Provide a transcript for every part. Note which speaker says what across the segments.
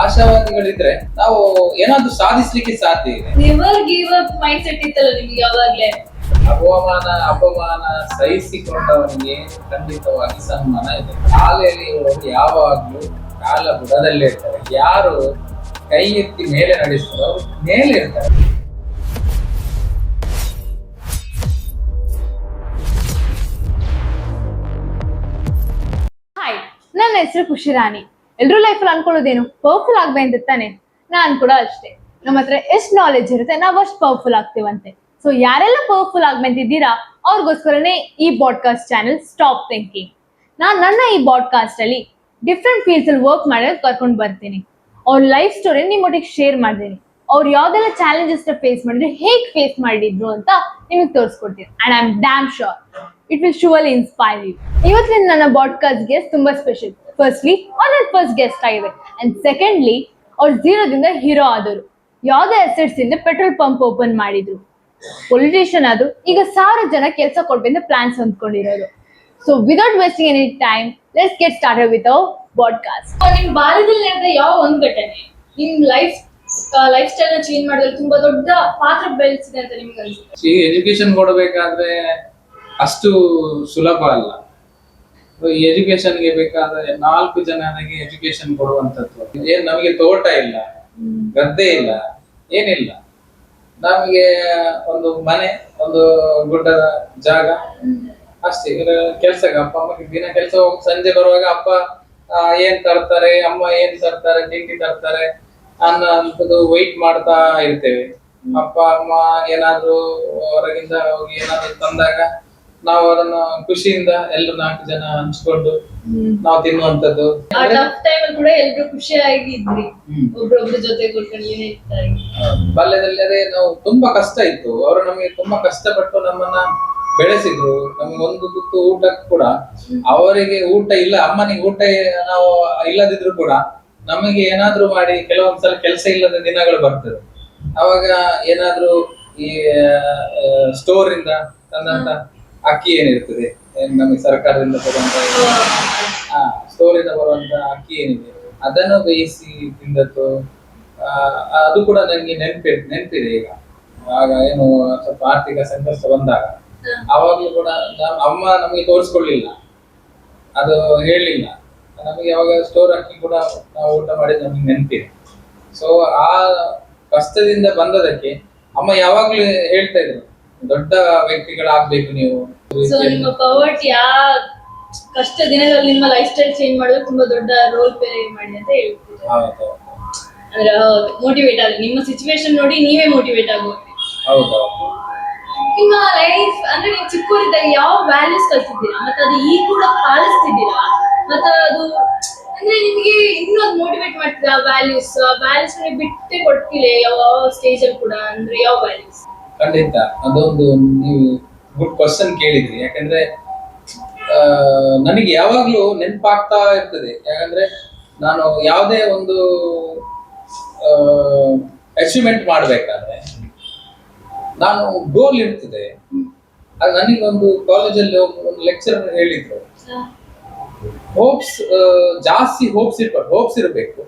Speaker 1: ಆಶಾವಾದಿಗಳಿದ್ರೆ ನಾವು ಏನಾದ್ರೂ ಸಾಧಿಸ್ಲಿಕ್ಕೆ ಸಾಧ್ಯ ಇದೆ.
Speaker 2: Never give up mind set ಇತ್ತಲ್ಲ ನಿಮ್ಗೆ ಯಾವಾಗ್ಲೇ.
Speaker 1: ಅಪಮಾನ ಸಹಿಸಿಕೊಂಡವನಿಗೆ ಖಂಡಿತವಾಗಿ ಸನ್ಮಾನ ಇದೆ. ಶಾಲೆಯಲ್ಲಿ ಯಾವಾಗ್ಲೂ ಕಾಲ ಬುಡದಲ್ಲೇ ಇರ್ತಾರೆ. ಯಾರು ಕೈ ಎತ್ತಿ ಮೇಲೆ ನಡೆಸ್ತಾರೋ ಅವ್ರು ಮೇಲೆ ಇರ್ತಾರೆ.
Speaker 2: ಹಾಯ್, ನನ್ನ ಹೆಸರು ಖುಷಿರಾಣಿ. ಎಲ್ರೂ ಲೈಫಲ್ಲಿ ಅನ್ಕೊಳ್ಳೋದೇನು, ಪವರ್ಫುಲ್ ಆಗ್ಬೇಕಂತ ತಾನೆ. ನಾನ್ ಕೂಡ ಅಷ್ಟೇ. ನಮ್ಮ ಹತ್ರ ಎಷ್ಟು ನಾಲೆಜ್ ಇರುತ್ತೆ ನಾವು ಅಷ್ಟು ಪವರ್ಫುಲ್ ಆಗ್ತೀವಂತೆ. ಸೊ ಯಾರೆಲ್ಲ ಪವರ್ಫುಲ್ ಆಗ್ಬೇಕಿದ್ದೀರಾ ಅವ್ರಿಗೋಸ್ಕರನೇ ಈ ಪಾಡ್ಕಾಸ್ಟ್ ಚಾನೆಲ್ ಸ್ಟಾಪ್ ಥಿಂಕಿಂಗ್. ನನ್ನ ಈ ಪಾಡ್ಕಾಸ್ಟ್ ಅಲ್ಲಿ ಡಿಫ್ರೆಂಟ್ ಫೀಲ್ಡ್ಸ್ ಅಲ್ಲಿ ವರ್ಕ್ ಮಾಡೋದು ಕರ್ಕೊಂಡು ಬರ್ತೀನಿ. ಅವ್ರ ಲೈಫ್ ಸ್ಟೋರಿ ನಿಮ್ಮೊಟ್ಟಿಗೆ ಶೇರ್ ಮಾಡ್ತೀನಿ. ಅವ್ರು ಯಾವ್ದೆಲ್ಲ ಚಾಲೆಂಜಸ್ ಫೇಸ್ ಮಾಡಿದ್ರೆ ಹೇಗೆ ಫೇಸ್ ಮಾಡಿದ್ರು ಅಂತ ನಿಮಗೆ ತೋರಿಸ್ಕೊಡ್ತೀನಿ. And I am damn sure it will surely inspire you. ಇವತ್ತಿನ ನನ್ನ ಪಾಡ್ಕಾಸ್ಟ್ ಗೆಸ್ಟ್ ತುಂಬಾ ಸ್ಪೆಷಲ್. ಫಸ್ಟ್ಲಿ ಅವ್ರ ನನ್ನ ಫಸ್ಟ್ ಗೆಸ್ಟ್ ಆಗಿದೆ. ಅಂಡ್ ಸೆಕೆಂಡ್ಲಿ ಅವ್ರು ಝೀರೋದಿಂದ ಹೀರೋ ಆದರು. ಯಾವುದೇ ಅಸೆಟ್ಸ್ ಇಂದ ಪೆಟ್ರೋಲ್ ಪಂಪ್ ಓಪನ್ ಮಾಡಿದ್ರು. ಪೊಲಿಟಿಷಿಯನ್ ಆದ್ರು. ಈಗ 1000 ಜನ ಕೆಲಸ ಕೊಡ್ಬೇಕಂತ ಪ್ಲಾನ್ಸ್ ಹೊಂದ್ಕೊಂಡಿರೋರು. So without wasting any time let's get started with our podcast. ನಿಮ್ ಬಾಲ್ಯದಲ್ಲಿ ನಡೆದ ಯಾವ ಒಂದು ಘಟನೆ ನಿಮ್ ಲೈಫ್ ಸ್ಟೈಲ್ ನ ಚೇಂಜ್ ಮಾಡೋದ್ರಲ್ಲಿ ತುಂಬಾ ದೊಡ್ಡ ಪಾತ್ರ ಬೆಳೆಸಿದೆ ಅಂತ ನಿಮ್ಗೆ ಅನ್ಸುತ್ತೆ?
Speaker 1: ಈ ಎಜುಕೇಶನ್ ಕೊಡಬೇಕಾದ್ರೆ ಅಷ್ಟು ಸುಲಭ ಅಲ್ಲ. ಈ ಎಜುಕೇಶನ್ಗೆ ಬೇಕಾದ್ರೆ 4 ಜನರಿಗೆ ಎಜುಕೇಶನ್ ಕೊಡುವಂತದ್ದು. ಏನ್ ನಮಗೆ ತೋಟ ಇಲ್ಲ, ಗದ್ದೆ ಇಲ್ಲ, ಏನಿಲ್ಲ. ನಮಗೆ ಒಂದು ಮನೆ, ಒಂದು ಗುಡ್ಡದ ಜಾಗ ಅಷ್ಟೇ. ಕೆಲ್ಸಕ್ಕೆ ಅಪ್ಪ ಅಮ್ಮಗೆ ದಿನ ಕೆಲಸ ಹೋಗಿ ಸಂಜೆ ಬರುವಾಗ ಅಪ್ಪ ಏನ್ ತರ್ತಾರೆ, ಅಮ್ಮ ಏನ್ ತರ್ತಾರೆ, ತಿಂಡಿ ತರ್ತಾರೆ ಅನ್ನೋದು ವೈಟ್ ಮಾಡ್ತಾ ಇರ್ತೇವೆ. ಅಪ್ಪ ಅಮ್ಮ ಏನಾದ್ರು ಹೊರಗಿಂದ ಹೋಗಿ ಏನಾದ್ರು ತಂದಾಗ ನಾವು ಅದನ್ನ ಖುಷಿಯಿಂದ ಎಲ್ಲ 4 ಜನ ಹಂಚ್ಕೊಂಡು ನಾವು ತಿನ್ನುವಂತದ್ದು.
Speaker 2: ಕೂಡ ಎಲ್ರು ಖುಷಿಯಾಗಿ ಇದ್ರಿ, ಒಬ್ರೊಬ್ರ ಜೊತೆ
Speaker 1: ಬಾಲ್ಯದಲ್ಲಿ ಅದೇ ನಾವು ತುಂಬಾ ಕಷ್ಟ ಇತ್ತು. ಅವರು ನಮಗೆ ತುಂಬಾ ಕಷ್ಟಪಟ್ಟು ನಮ್ಮನ್ನ ಬೆಳೆಸಿದ್ರು. ನಮ್ಗೆ ಒಂದು ತುತ್ತು ಊಟಕ್ಕೆ ಕೂಡ ಅವರಿಗೆ ಊಟ ಇಲ್ಲ, ಅಮ್ಮನಿಗೆ ಊಟ ನಾವು ಇಲ್ಲದಿದ್ರು ಕೂಡ ನಮಗೆ ಏನಾದ್ರೂ ಮಾಡಿ ಕೆಲವೊಂದ್ಸಲ ಕೆಲಸ ಇಲ್ಲದ ದಿನಗಳು ಬರ್ತದೆ. ಅವಾಗ ಏನಾದ್ರೂ ಈ ಸ್ಟೋರ್ ಇಂದ ತಂದಂತ ಅಕ್ಕಿ ಏನಿರ್ತದೆ, ನಮಗೆ ಸರ್ಕಾರದಿಂದ ಬರುವಂತ ಸ್ಟೋರ್ ಇಂದ ಬರುವಂತ ಅಕ್ಕಿ ಏನಿದೆ ಅದನ್ನು ಬೇಯಿಸಿ ತಿಂದದ್ದು ಅದು ಕೂಡ ನನಗೆ ನೆನಪಿದೆ. ಈಗ ಆಗ ಏನು ಸ್ವಲ್ಪ ಆರ್ಥಿಕ ಸಂಕಷ್ಟ ಬಂದಾಗ ಅವಾಗ್ಲೂ ಕೂಡ ಅಮ್ಮ ನಮಗೆ ತೋರಿಸ್ಕೊಳ್ಳಿಲ್ಲ, ಅದು ಹೇಳಲಿಲ್ಲ ನಮಗೆ. ಯಾವಾಗ ಸ್ಟೋರ್ ಅಕ್ಕಿ ಕೂಡ ನಾವು ಊಟ ಮಾಡಿದ ನಮಗೆ ನೆನಪಿದೆ. ಸೊ ಆ ಕಷ್ಟದಿಂದ ಬಂದದಕ್ಕೆ ಅಮ್ಮ ಯಾವಾಗ್ಲೂ ಹೇಳ್ತಾ ಇದ್ರು, ದೊಡ್ಡ ವ್ಯಕ್ತಿಗಳಾಗ್ಬೇಕು ನೀವು.
Speaker 2: ನಿಮ್ಮ ಪವರ್ಟಿ ಆ ಕಷ್ಟ ದಿನಗಳಲ್ಲಿ ನಿಮ್ಮ ಲೈಫ್ ಸ್ಟೈಲ್ ಚೇಂಜ್ ಮಾಡೋದು ತುಂಬಾ ದೊಡ್ಡ ರೋಲ್ ಪ್ಲೇ ಮಾಡಿ ಅಂತ ಹೇಳ್ತೀವಿ. ಅಂದ್ರೆ ಮೋಟಿವೇಟ್ ಆದ್ರೆ ನಿಮ್ಮ ಸಿಚುವೇಶನ್ ನೋಡಿ ನೀವೇ ಮೋಟಿವೇಟ್ ಆಗೋದು.
Speaker 1: ಹೌದೌದು.
Speaker 2: ನಿಮ್ಮ ಲೈಫ್ ಅಂದ್ರೆ ನೀವು ಚಿಕ್ಕವರಿದ್ದಾಗ ಯಾವ ವ್ಯಾಲ್ಯೂಸ್ ಕಲ್ತಿದ್ದೀರಾ ಮತ್ತೆ ಅದು ಈಗ ಕೂಡ ಪಾಲಿಸ್ತಿದ್ದೀರಾ? ಮತ್ತೆ ಅದು ಅಂದ್ರೆ ನಿಮ್ಗೆ ಇನ್ನೂ ಅದು ಮೋಟಿವೇಟ್ ಮಾಡ್ತೀರಾ? ವ್ಯಾಲ್ಯೂಸ್ ಬಿಟ್ಟೆ ಕೊಡ್ತಿಲ್ಲ ಯಾವ ಸ್ಟೇಜ್ ಅಲ್ಲಿ ಕೂಡ, ಅಂದ್ರೆ ಯಾವ ವ್ಯಾಲ್ಯೂಸ್?
Speaker 1: ಖಂಡಿತ ಅದೊಂದು ನೀವು ಗುಡ್ ಕ್ವಶನ್ ಕೇಳಿದ್ರಿ. ಯಾಕಂದ್ರೆ ನನಗೆ ಯಾವಾಗ್ಲೂ ನೆನಪಾಗ್ತಾ ಇರ್ತದೆ. ಯಾಕಂದ್ರೆ ನಾನು ಯಾವುದೇ ಒಂದು ಅಚೀವ್ಮೆಂಟ್ ಮಾಡ್ಬೇಕಾದ್ರೆ ನಾನು ಗೋಲ್ ಇರ್ತದೆ. ಅದು ನನಗೊಂದು ಕಾಲೇಜಲ್ಲಿ ಒಂದು ಲೆಕ್ಚರರ್ ಹೇಳಿದ್ರು, ಹೋಪ್ಸ್ ಜಾಸ್ತಿ ಹೋಪ್ಸ್ ಇರಬೇಕು,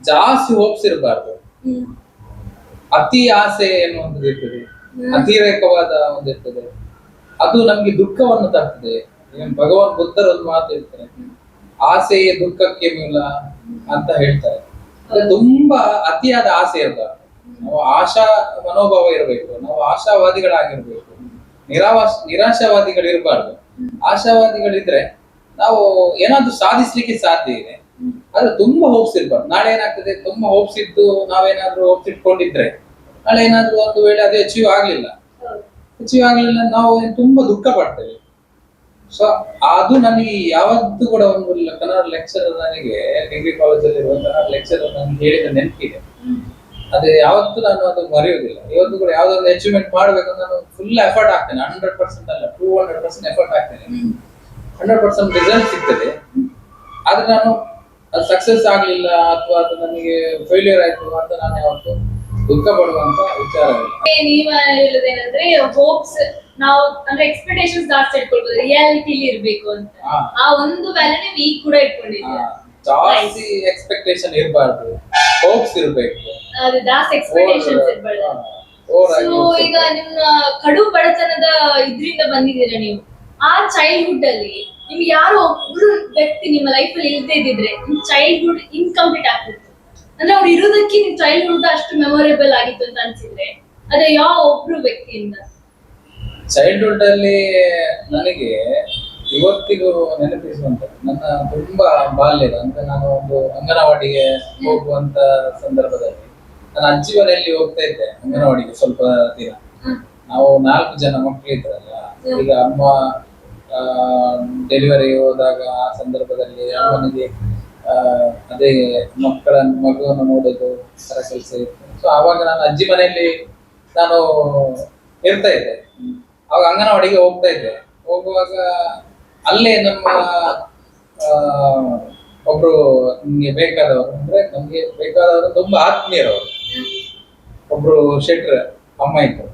Speaker 1: ಜಾಸ್ತಿ ಹೋಪ್ಸ್ ಇರಬಾರ್ದು. ಅತಿ ಆಸೆ ಎನ್ನುವಂಥದ್ದು ಇರ್ತದೆ, ಅತಿರೇಕವಾದ ಒಂದು ಇರ್ತದೆ, ಅದು ನಮ್ಗೆ ದುಃಖವನ್ನು ತರ್ತದೆ. ಭಗವಾನ್ ಬುದ್ಧರ ಒಂದು ಮಾತು ಹೇಳ್ತಾರೆ, ಆಸೆಯೇ ದುಃಖಕ್ಕೆ ಮೂಲ ಅಂತ ಹೇಳ್ತಾರೆ. ತುಂಬಾ ಅತಿಯಾದ ಆಸೆ ಇರಬಾರ್ದು. ನಾವು ಆಶಾ ಮನೋಭಾವ ಇರಬೇಕು, ನಾವು ಆಶಾವಾದಿಗಳಾಗಿರ್ಬೇಕು, ನಿರಾಶಾವಾದಿಗಳಿರ್ಬಾರ್ದು. ಆಶಾವಾದಿಗಳಿದ್ರೆ ನಾವು ಏನಾದ್ರೂ ಸಾಧಿಸ್ಲಿಕ್ಕೆ ಸಾಧ್ಯ ಇದೆ. ಆದ್ರೆ ತುಂಬಾ ಹೋಪ್ಸ್ ಇರ್ಬಾರ್ದು. ನಾಳೆ ಏನಾಗ್ತದೆ, ತುಂಬಾ ಹೋಪ್ಸ್ ಇದ್ದು ನಾವೇನಾದ್ರೂ ಹೋಪ್ಸ್ ಇಟ್ಕೊಂಡಿದ್ರೆ ನಾಳೆ ಏನಾದ್ರೂ ಒಂದು ವೇಳೆ ಅದು ಅಚೀವ್ ಆಗ್ಲಿಲ್ಲ ನಾವು ತುಂಬಾ ದುಃಖ ಪಡ್ತೇವೆ. ಸೊ ಅದು ನನಗೆ ಯಾವತ್ತೂ ಕೂಡ ಒಂದು ಕನ್ನಡ ಲೆಕ್ಚರರ್, ನನಗೆ ಡಿಗ್ರಿ ಕಾಲೇಜಲ್ಲಿ ಇರುವಂತಹ ಲೆಕ್ಚರರ್ ನನಗೆ ಹೇಳಿದ ನೆನಪಿದೆ. ಅದೇ ಯಾವತ್ತೂ ನಾನು ಅದು ಮರೆಯುವುದಿಲ್ಲ. ಇವತ್ತು ಕೂಡ ಯಾವ್ದೊಂದು ಅಚೀವ್ಮೆಂಟ್ ಮಾಡ್ಬೇಕು ನಾನು ಫುಲ್ ಎಫರ್ಟ್ ಆಗ್ತೇನೆ. 100% ಅಲ್ಲ, 200% ಎಫರ್ಟ್ ಆಗ್ತೇನೆ. 100% ರಿಸಲ್ಟ್ ಸಿಗ್ತದೆ. ಆದ್ರೆ ನಾನು ಅದು ಸಕ್ಸಸ್ ಆಗ್ಲಿಲ್ಲ ಅಥವಾ ಅದು ನನಗೆ ಫೇಲ್ಯೂರ್ ಆಯ್ತು ಅಂತ ನಾನು ಯಾವತ್ತು ದುಃಖ ಪಡುವಂತ ವಿಚಾರ ಇಲ್ಲ.
Speaker 2: ನೀವ್ ಹೇಳೋದೇನಂದ್ರೆ ಹೋಪ್ಸ್ ನಾವು ಅಂದ್ರೆ ಎಕ್ಸ್ಪೆಕ್ಟೇಷನ್ಸ್ ಜಾಸ್ತಿ ಇಟ್ಕೊಳ್ಬೋದು, ರಿಯಾಲಿಟಿಲಿ ಇರ್ಬೇಕು ಅಂತ. ಆ ಒಂದು ವ್ಯಾಲ್ಯೂ ನೀವು ಈಗ ಕೂಡ ಇಟ್ಕೊಂಡಿದ್ದೀರಾ.
Speaker 1: ಜಾಸ್ತಿ ಎಕ್ಸ್ಪೆಕ್ಟೇಷನ್ ಇರಬಾರ್ದು. ಹೋಪ್ಸ್ ಇರ್ಬೇಕು.
Speaker 3: ಅದು ಜಾಸ್ತಿ ಎಕ್ಸ್ಪೆಕ್ಟೇಷನ್ಸ್ ಇರ್ಬಾರ್ದು. ಸೊ ಈಗ ನಿಮ್ಮ ಕಡು ಬಡತನದ ಇದ್ರಿಂದ ಬಂದಿದ್ದೀರಾ ನೀವು. ಆ ಚೈಲ್ಡ್ಹುಡ್ ಅಲ್ಲಿ ನಿಮ್ಗೆ ಯಾರೋ ಒಬ್ರು ವ್ಯಕ್ತಿ ನಿಮ್ಮ ಲೈಫ್ ಅಲ್ಲಿ ಇಲ್ದೇ ಇದ್ದಿದ್ರೆ ನಿಮ್ ಚೈಲ್ಡ್ಹುಡ್ ಇನ್ಕಂಪ್ಲೀಟ್ ಆಗ್ತಿತ್ತು. ಅಂದ್ರೆ ಅವ್ರು ಇರೋದಕ್ಕೆ ನಿಮ್ ಚೈಲ್ಡ್ಹುಡ್ ಅಷ್ಟು ಮೆಮೊರೇಬಲ್ ಆಗಿತ್ತು ಅಂತ ಅನ್ಸಿದ್ರೆ ಅದೇ ಯಾವ ಒಬ್ರು ವ್ಯಕ್ತಿಯಿಂದ?
Speaker 1: ಚೈಲ್ಡ್ಹುಡ್ ಅಲ್ಲಿ ನನಗೆ ಇವತ್ತಿಗೂ ನೆನಪಿಸುವಂತ ನನ್ನ ತುಂಬಾ ಬಾಲ್ಯದ ಅಂದ್ರೆ ನಾನು ಒಂದು ಅಂಗನವಾಡಿಗೆ ಹೋಗುವಂತ ಸಂದರ್ಭದಲ್ಲಿ ನನ್ನ ಅಜ್ಜಿ ಮನೆಯಲ್ಲಿ ಹೋಗ್ತಾ ಇದ್ದೆ ಅಂಗನವಾಡಿಗೆ ಸ್ವಲ್ಪ ದಿನ. ನಾವು 4 ಜನ ಮಕ್ಕಳು ಇದ್ರಲ್ಲ, ಈಗ ಅಮ್ಮ ಡೆಲಿವರಿ ಹೋದಾಗ ಆ ಸಂದರ್ಭದಲ್ಲಿ ಅಮ್ಮನಿಗೆ ಅದೇ ಮಗುವನ್ನು ನೋಡೋದು ತರ ಕೆಲಸ ಇತ್ತು. ಸೊ ಆವಾಗ ನಾನು ಅಜ್ಜಿ ಮನೆಯಲ್ಲಿ ನಾನು ಇರ್ತಾ ಇದ್ದೆ. ಅವಾಗ ಅಂಗನವಾಡಿಗೆ ಹೋಗ್ತಾ ಇದ್ದೆ. ಹೋಗುವಾಗ ಅಲ್ಲೇ ನಮ್ಮ ಒಬ್ರು ನಮ್ಗೆ ಬೇಕಾದವರು ಅಂದ್ರೆ ನಮ್ಗೆ ಬೇಕಾದವರು ತುಂಬಾ ಆತ್ಮೀಯರವರು ಒಬ್ರು ಶೆಟ್ರ್ ಅಮ್ಮ ಇದ್ರು.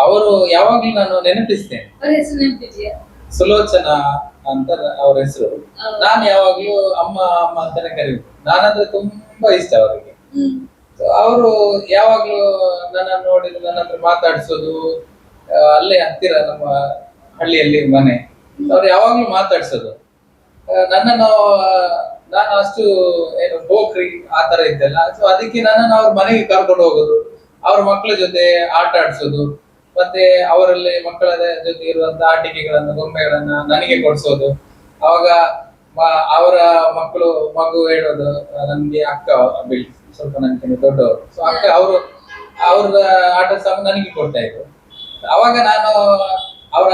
Speaker 1: ಅವರು ಯಾವಾಗ್ಲೂ ನಾನು ನೆನಪಿಸ್ತೇನೆ.
Speaker 3: ಅವ್ರ ಹೆಸರು ನೆನಪಿದ್ಯಾ?
Speaker 1: ಸುಲೋಚನಾ ಅಂತ ಅವ್ರ ಹೆಸರು. ನಾನು ಯಾವಾಗ್ಲೂ ಅಮ್ಮ ಅಮ್ಮ ಅಂತಾನೆ ಕರೀಬೇಕು. ನಾನಂದ್ರೆ ತುಂಬಾ ಇಷ್ಟ ಅವರಿಗೆ. ಅವರು ಯಾವಾಗ್ಲೂ ನನ್ನ ನೋಡಿದ್ರು, ನನ್ನ ಹತ್ರ ಮಾತಾಡ್ಸೋದು. ಅಲ್ಲೇ ಹತ್ತಿರ ನಮ್ಮ ಹಳ್ಳಿಯಲ್ಲಿ ಮನೆ. ಅವ್ರು ಯಾವಾಗ್ಲೂ ಮಾತಾಡ್ಸೋದು ನನ್ನನ್ನು. ನಾನು ಅಷ್ಟು ಏನು ಹೋಗ್ರಿ ಆ ತರ ಇದ್ದಲ್ಲ. ಸೊ ಅದಕ್ಕೆ ನನ್ನನ್ನು ಅವ್ರ ಮನೆಗೆ ಕರ್ಕೊಂಡು ಹೋಗೋದು, ಅವ್ರ ಮಕ್ಕಳ ಜೊತೆ ಆಟ ಆಡ್ಸೋದು, ಮತ್ತೆ ಅವರಲ್ಲಿ ಮಕ್ಕಳ ಜೊತೆ ಇರುವಂತ ಆಟಿಕೆಗಳನ್ನ ಗೊಂಬೆಗಳನ್ನ ನನಗೆ ಕೊಡ್ಸೋದು. ಅವಾಗ ಅವರ ಮಗು ಹೇಳೋದು ನನ್ಗೆ ಅಕ್ಕ ಸ್ವಲ್ಪ ನನ್ಗೆ ದೊಡ್ಡವರು. ಸೊ ಅಕ್ಕ ಅವ್ರ ಆಟ ಸಾಮಾನು ನನಗೆ ಕೊಡ್ತಾ ಇದ್ರು. ಅವಾಗ ನಾನು ಅವರ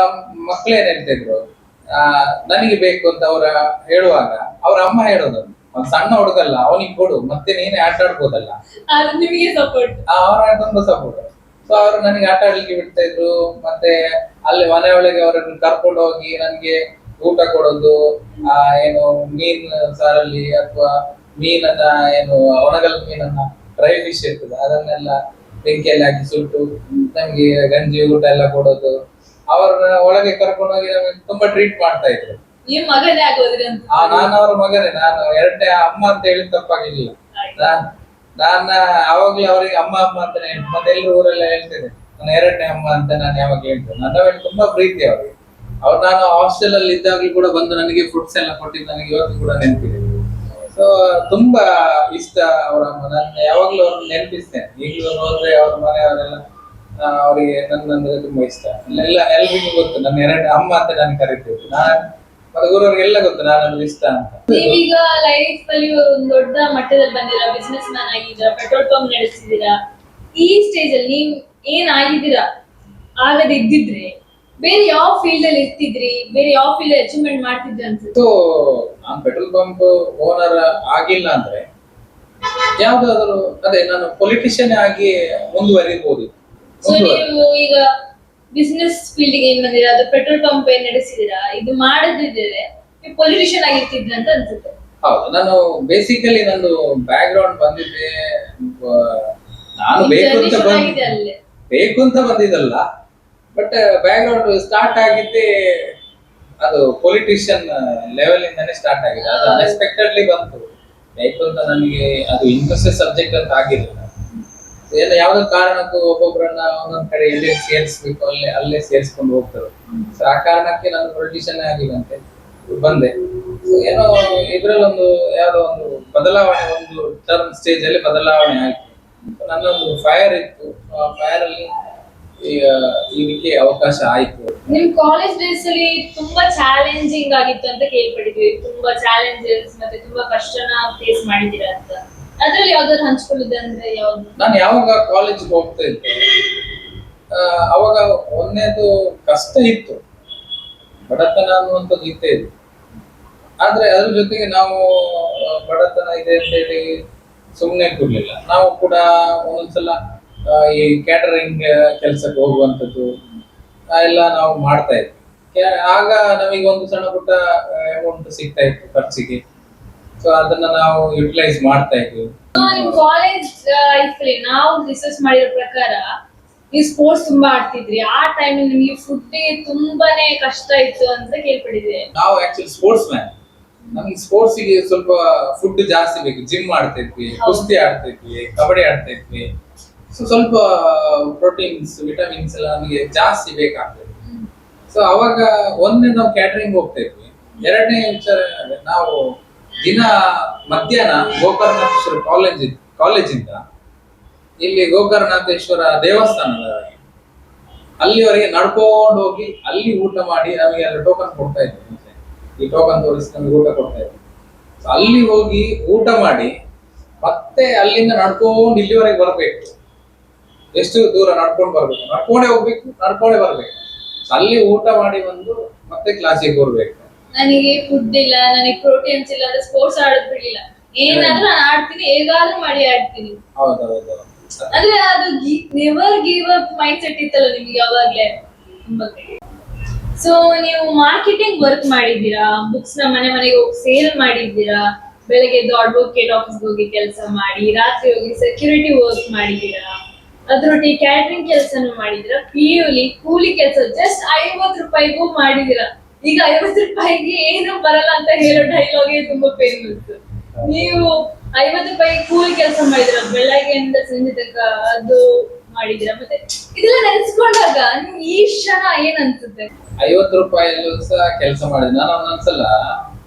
Speaker 1: ಮಕ್ಕಳೇನ್ ಹೇಳ್ತಾ ಇದ್ರು, ನನಗೆ ಬೇಕು ಅಂತ ಅವ್ರ ಹೇಳುವಾಗ ಅವ್ರ ಅಮ್ಮ ಹೇಳೋದು, ಸಣ್ಣ ಹುಡುಗಲ್ಲ ಅವನಿಗೆ ಕೊಡು, ಮತ್ತೆ ನೀನೇ ಆಟ ಆಡ್ಬೋದಲ್ಲ.
Speaker 3: ನಿಮಗೆ ಸಪೋರ್ಟ್,
Speaker 1: ಅವರ ತುಂಬಾ ಸಪೋರ್ಟ್. ಸೊ ಅವರು ನನಗೆ ಆಟ ಆಡ್ಲಿಕ್ಕೆ ಬಿಡ್ತಾ ಇದ್ರು. ಮತ್ತೆ ಅಲ್ಲಿ ಮನೆ ಒಳಗೆ ಅವರನ್ನು ಕರ್ಕೊಂಡು ಹೋಗಿ ನನ್ಗೆ ಊಟ ಕೊಡೋದು. ಏನು ಮೀನ್ ಸಾರಲ್ಲಿ ಅಥವಾ ಮೀನನ್ನ ಏನು ಒಣಗಲ್ ಮೀನನ್ನ ಡ್ರೈ ಫಿಶ್ ಇರ್ತದೆ ಅದನ್ನೆಲ್ಲ ಬೆಂಕಿಯಲ್ಲಿ ಹಾಕಿ ಸುಟ್ಟು ನಮ್ಗೆ ಗಂಜಿ ಊಟ ಎಲ್ಲ ಕೊಡೋದು. ಅವ್ರನ್ನ ಒಳಗೆ ಕರ್ಕೊಂಡು ಹೋಗಿ ನಮಗೆ ತುಂಬಾ ಟ್ರೀಟ್ ಮಾಡ್ತಾ ಇದ್ರು.
Speaker 3: ನೀವು ಮಗನೇ ಆಗೋದ್ರಿ ಅಂತ?
Speaker 1: ನಾನು ಅವ್ರ ಮಗನೇ. ನಾನು ಎರಡನೇ ಅಮ್ಮ ಅಂತ ಹೇಳಿ ತಪ್ಪಾಗಿರ್ಲಿಲ್ಲ. ನಾನ ಅವಾಗ್ಲೂ ಅವ್ರಿಗೆ ಅಮ್ಮ ಅಮ್ಮ ಅಂತಾನೆ ಹೇಳ್ತೀನಿ. ಮತ್ತೆ ಎಲ್ಲರೂ ಊರೆಲ್ಲ ಹೇಳ್ತಿದ್ದೆ ನಾನು ಎರಡನೇ ಅಮ್ಮ ಅಂತ ನಾನು ಯಾವಾಗ ಹೇಳ್ತೇನೆ. ನನ್ನ ಮೇಲೆ ತುಂಬಾ ಪ್ರೀತಿ ಅವ್ರಿಗೆ. ಅವ್ರು ನಾನು ಹಾಸ್ಟೆಲ್ ಅಲ್ಲಿ ಇದ್ದಾಗಲೂ ಕೂಡ ಬಂದು ನನಗೆ ಫುಡ್ಸ್ ಎಲ್ಲ ಕೊಟ್ಟಿದ್ದು ನನಗೆ ಇವತ್ತು ಕೂಡ ನೆನಪಿದೆ. ಸೊ ತುಂಬಾ ಇಷ್ಟ ಅವರ ಅಮ್ಮ. ನಾನು ಯಾವಾಗ್ಲೂ ಅವ್ರನ್ನ ನೆನಪಿಸ್ತೇನೆ. ಈಗಲೂ ನೋಡಿದ್ರೆ ಅವ್ರ ಮನೆಯವರೆಲ್ಲ ಅವರಿಗೆ ನನ್ನಂದ್ರೆ ತುಂಬಾ ಇಷ್ಟ. ಎಲ್ರಿಗೂ ಗೊತ್ತು ನನ್ನ ಎರಡನೇ ಅಮ್ಮ ಅಂತ ನಾನು ಕರಿತೀವಿ. ಮತ್ತೆ ಊರವ್ರಿಗೆಲ್ಲ ಗೊತ್ತು ನಾನಂದ್ರೆ ಇಷ್ಟ ಅಂತ.
Speaker 3: ನೀವೀಗ ಲೈಫ್ ಅಲ್ಲಿ ಒಂದು ದೊಡ್ಡ ಮಟ್ಟದಲ್ಲಿ ಬಂದಿರಾ, ಬಿಸ್ನೆಸ್ ಮ್ಯಾನ್ ಆಗಿದ್ದೀರಾ, ಪೆಟ್ರೋಲ್ ಪಂಪ್ ನಡೆಸ್ತಿದ್ದೀರಾ. ಈ ಸ್ಟೇಜ್ ಅಲ್ಲಿ ನೀವ್ ಏನ್ ಆಗಿದ್ದೀರಾ ಆಗದೆ ಇದ್ದಿದ್ರೆ ಬೇರೆ ಯಾವ ಫೀಲ್ಡ್ ಅಲ್ಲಿ ಇರ್ತಿದ್ರಿ, ಬೇರೆ ಯಾವ ಫೀಲ್ಡ್ ಅಚೀವ್ಮೆಂಟ್ ಮಾಡ್ತಿದ್ರಿ ಅನ್ಸುತ್ತೆ?
Speaker 1: ಸೊ ನಾನು ಪೆಟ್ರೋಲ್ ಪಂಪ್ ಓನರ್ ಆಗಿಲ್ಲ ಅಂದ್ರೆ ಯಾವ್ದಾದ್ರು ಅದೇ ನಾನು ಪೊಲಿಟಿಷಿಯನ್ ಆಗಿ ಮುಂದುವರಿಬಹುದು.
Speaker 3: ಸೊ ನೀವು ಈಗ ಬಿಸ್ನೆಸ್ ಫೀಲ್ಡ್ ಗೆ ಏನ್ ಬಂದಿರಾ, ಅದು ಪೆಟ್ರೋಲ್ ಪಂಪ್ ಏನ್ ನಡೆಸಿದಿರಾ, ಇದು ಮಾಡದಿದ್ರೆ ನೀವು ಪೊಲಿಟಿಷಿಯನ್ ಆಗಿರ್ತಿದ್ರಿ ಅಂತ ಅನ್ಸುತ್ತೆ?
Speaker 1: ಹೌದು. ನಾನು ಬೇಸಿಕಲಿ ನಂದು ಬ್ಯಾಕ್ ಗ್ರೌಂಡ್ ಬಂದಿದ್ದೆ. ನಾನು ಬೇಕು ಅಂತ ಬಂದಿದ್ದಲ್ಲ, ಬಟ್ ಬ್ಯಾಕ್ ಗ್ರೌಂಡ್ ಸ್ಟಾರ್ಟ್ ಆಗಿದ್ದೆ ಅದು ಪೊಲಿಟಿಷಿಯನ್ ಲೆವೆಲ್ ಇಂದಾನೆ ಸ್ಟಾರ್ಟ್ ಆಗಿದೆ. ಅದು ಅನ್ಎಕ್ಸ್ಪೆಕ್ಟೆಡ್ಲಿ ಬಂತು. ಬೇಕು ಅಂತ ನನಗೆ ಅದು ಇಂಟ್ರೆಸ್ಟ್ ಸಬ್ಜೆಕ್ಟ್ ಅಂತ ಆಗಿರಲಿಲ್ಲ. ಏನೋ ಯಾವ್ದೋ ಕಾರಣಕ್ಕೂ ಒಬ್ಬೊಬ್ಬರನ್ನ ಒಂದೊಂದ್ ಕಡೆ ಎಲ್ಲಿ ಸೇರಿಸ್ಬೇಕು ಅಲ್ಲೇ ಸೇರಿಸ್ಕೊಂಡು ಹೋಗ್ತಾರೆ. ಸೊ ಆ ಕಾರಣಕ್ಕೆ ನಾನು ಪೊಲಿಟಿಷಿಯನ್ ಆಗಿದಂತೆ ಬಂದೆ. ಏನೋ ಇದ್ರಲ್ಲೊಂದು ಯಾವ್ದೋ ಒಂದು ಬದಲಾವಣೆ, ಒಂದು ಟರ್ಮ್ ಸ್ಟೇಜ್ ಅಲ್ಲಿ ಬದಲಾವಣೆ ಆಯ್ತು. ನನ್ನೊಂದು ಫೈರ್ ಇತ್ತು. ಆ ಫೈರ್ ಅಲ್ಲಿ ಇದಕ್ಕೆ ಅವಕಾಶ ಆಯ್ತು.
Speaker 3: ನಿಮ್ ಕಾಲೇಜ್ ಡೇಸ್ ಅಲ್ಲಿ ತುಂಬಾ ಚಾಲೆಂಜಿಂಗ್ ಆಗಿತ್ತು ಅಂತ ಕೇಳ್ಪಟ್ಟಿದ್ವಿ. ತುಂಬಾ ಚಾಲೆಂಜಸ್ ಮತ್ತೆ ತುಂಬಾ ಕಷ್ಟನ ಫೇಸ್ ಮಾಡಿದೀರಾ ಅಂತ. ಅದ್ರಲ್ಲಿ ಯಾವ್ದಾದ್ರು ಹಂಚ್ಕೊಳ್ಳೋದು ಅಂದ್ರೆ ಯಾವ್ದು?
Speaker 1: ನಾನು ಯಾವಾಗ ಕಾಲೇಜ್ಗೆ ಹೋಗ್ತಾ ಇದ್ದೆ ಅವಾಗ ಒಂದೇದು ಕಷ್ಟ ಇತ್ತು, ಬಡತನ ಅನ್ನುವಂಥದ್ದು ಇತ್ತೇ ಇದೆ. ಆದ್ರೆ ಅದ್ರ ಜೊತೆಗೆ ನಾವು ಬಡತನ ಇದೆ ಅಂತ ಹೇಳಿ ಸುಮ್ಮನೆ ಕೂರ್ಲಿಲ್ಲ. ನಾವು ಕೂಡ ಒಂದೊಂದ್ಸಲ ಈ ಕ್ಯಾಟರಿಂಗ್ ಕೆಲ್ಸಕ್ಕೆ ಹೋಗುವಂಥದ್ದು ಎಲ್ಲ ನಾವು ಮಾಡ್ತಾ ಇದ್ವಿ. ಆಗ ನಮಗೆ ಒಂದು ಸಣ್ಣ ಪುಟ್ಟ ಅಮೌಂಟ್ ಸಿಗ್ತಾ ಇತ್ತು ಖರ್ಚಿಗೆ. ಸೊ ಅದನ್ನ ನಾವು ಯುಟಿಲೈಸ್ ಮಾಡ್ತಾ ಇದ್ವಿ.
Speaker 3: ನಿಮ್ ಕಾಲೇಜ್ ಲೈಫ್ ಅಲ್ಲಿ ನಾವು ರಿಸರ್ಚ್ ಮಾಡಿರೋ ಪ್ರಕಾರ ನೀವು ಸ್ಪೋರ್ಟ್ಸ್ ತುಂಬಾ ಆಡ್ತಿದ್ರಿ. ಆ ಟೈಮ್ ನಿಮಗೆ ಫುಡ್ ತುಂಬಾನೇ ಕಷ್ಟ ಇತ್ತು ಅಂತ ಕೇಳ್ಪಟ್ಟಿದ್ವಿ.
Speaker 1: ನಾವು ಆಕ್ಚುಲಿ ಸ್ಪೋರ್ಟ್ಸ್ ಮ್ಯಾನ್. ನಮ್ಗೆ ಸ್ಪೋರ್ಟ್ಸಿಗೆ ಸ್ವಲ್ಪ ಫುಡ್ ಜಾಸ್ತಿ ಬೇಕು. ಜಿಮ್ ಮಾಡ್ತಾ ಇದ್ವಿ, ಕುಸ್ತಿ ಆಡ್ತಾ ಇದ್ವಿ, ಕಬಡ್ಡಿ ಆಡ್ತಾ ಇದ್ವಿ. ಸೊ ಸ್ವಲ್ಪ ಪ್ರೋಟೀನ್ಸ್, ವಿಟಮಿನ್ಸ್ ಎಲ್ಲ ನಮಗೆ ಜಾಸ್ತಿ ಬೇಕಾಗ್ತದೆ. ಸೊ ಅವಾಗ ಒಂದೇ ನಾವು ಕ್ಯಾಟರಿಂಗ್ ಹೋಗ್ತಾ ಇದ್ವಿ. ಎರಡನೇ ವಿಚಾರ ಏನಂದ್ರೆ ನಾವು ದಿನ ಮಧ್ಯಾಹ್ನ ಗೋಕರ್ಣೇಶ್ವರ ಕಾಲೇಜಿಂದ ಇಲ್ಲಿ ಗೋಕರ್ಣನಾಥೇಶ್ವರ ದೇವಸ್ಥಾನದವರೆಗೆ ಅಲ್ಲಿವರೆಗೆ ನಡ್ಕೊಂಡು ಹೋಗಿ ಅಲ್ಲಿ ಊಟ ಮಾಡಿ ನಮಗೆ ಅಲ್ಲಿ ಟೋಕನ್ ಕೊಡ್ತಾ ಇದ್ವಿ. ಈ ಟೋಕನ್ ತೋರಿಸಿ ನಮಗೆ ಊಟ ಕೊಡ್ತಾ ಇದ್ವಿ. ಅಲ್ಲಿ ಹೋಗಿ ಊಟ ಮಾಡಿ ಮತ್ತೆ ಅಲ್ಲಿಂದ ನಡ್ಕೊಂಡು ಇಲ್ಲಿವರೆಗೆ ಬರ್ಬೇಕು. ಎಷ್ಟು ದೂರ ನಡ್ಕೊಂಡು ಬರ್ಬೇಕು, ನಡ್ಕೊಂಡೇ ಹೋಗ್ಬೇಕು, ನಡ್ಕೊಂಡೇ ಬರ್ಬೇಕು. ಅಲ್ಲಿ ಊಟ ಮಾಡಿ ಬಂದು ಮತ್ತೆ ಕ್ಲಾಸಿಗೆ ಬರ್ಬೇಕು.
Speaker 3: ನನಗೆ ಫುಡ್ ಇಲ್ಲ, ನನಗೆ ಪ್ರೋಟೀನ್ಸ್ ಇಲ್ಲ ಅಂದ್ರೆ ಸ್ಪೋರ್ಟ್ಸ್ ಆಡೋದ್ ಬಿಡಿಲ್ಲ. ಏನಾದ್ರೂ ನಾನು ಆಡ್ತೀನಿ, ಹೇಗಾದ್ರೂ ಮಾಡಿ ಆಡ್ತೀನಿ.
Speaker 1: ಹೌದೌದು.
Speaker 3: ಅಂದ್ರೆ ಅದು never give up mind set ಇತ್ತಲ್ಲ ನಿಮ್ಗೆ ಯಾವಾಗ್ಲೇ. ಸೊ ನೀವು ಮಾರ್ಕೆಟಿಂಗ್ ವರ್ಕ್ ಮಾಡಿದ್ದೀರಾ, ಬುಕ್ಸ್ ನ ಮನೆ ಮನೆಗೆ ಹೋಗಿ ಸೇಲ್ ಮಾಡಿದ್ದೀರಾ, ಬೆಳಗ್ಗೆ ಎದ್ದು ಅಡ್ವೊಕೇಟ್ ಆಫೀಸ್ಗೆ ಹೋಗಿ ಕೆಲಸ ಮಾಡಿ, ರಾತ್ರಿ ಹೋಗಿ ಸೆಕ್ಯೂರಿಟಿ ವರ್ಕ್ ಮಾಡಿದ್ದೀರಾ, ಅದ್ರೊಟ್ಟಿಗೆ ಕ್ಯಾಟರಿಂಗ್ ಕೆಲಸನೂ ಮಾಡಿದ್ದೀರಾ, ಪಿಯುಲಿ ಕೂಲಿ ಕೆಲಸ ಜಸ್ಟ್ 50 ರೂಪಾಯಿಗೂ ಮಾಡಿದ್ದೀರಾ. ಈಗ 50 ರೂಪಾಯಿಗೆ ಏನು ಬರಲ್ಲ ಅಂತ ಹೇಳೋ ಡೈಲಾಗೆ ತುಂಬಾ ಫೇಮಸ್. ನೀವು 50 ರೂಪಾಯಿ ಕೂಲಿ ಕೆಲಸ ಮಾಡಿದಿರ, ಬೆಳಗ್ಗೆಯಿಂದ ಸಂಜೆ ತನಕ ಅದು ಮಾಡಿದಿರ. ಮತ್ತೆ ಇದೆಲ್ಲ ನೆನೆಸ್ಕೊಂಡಾಗ ನಿಮ್ಗೆ ಈ ಕ್ಷಣ ಏನ್ ಅನ್ಸುತ್ತೆ?
Speaker 1: 50 ರೂಪಾಯಲ್ಲೂ ಸಹ ಕೆಲಸ ಮಾಡಿದೆ ನಾನು. ಒಂದೊಂದ್ಸಲ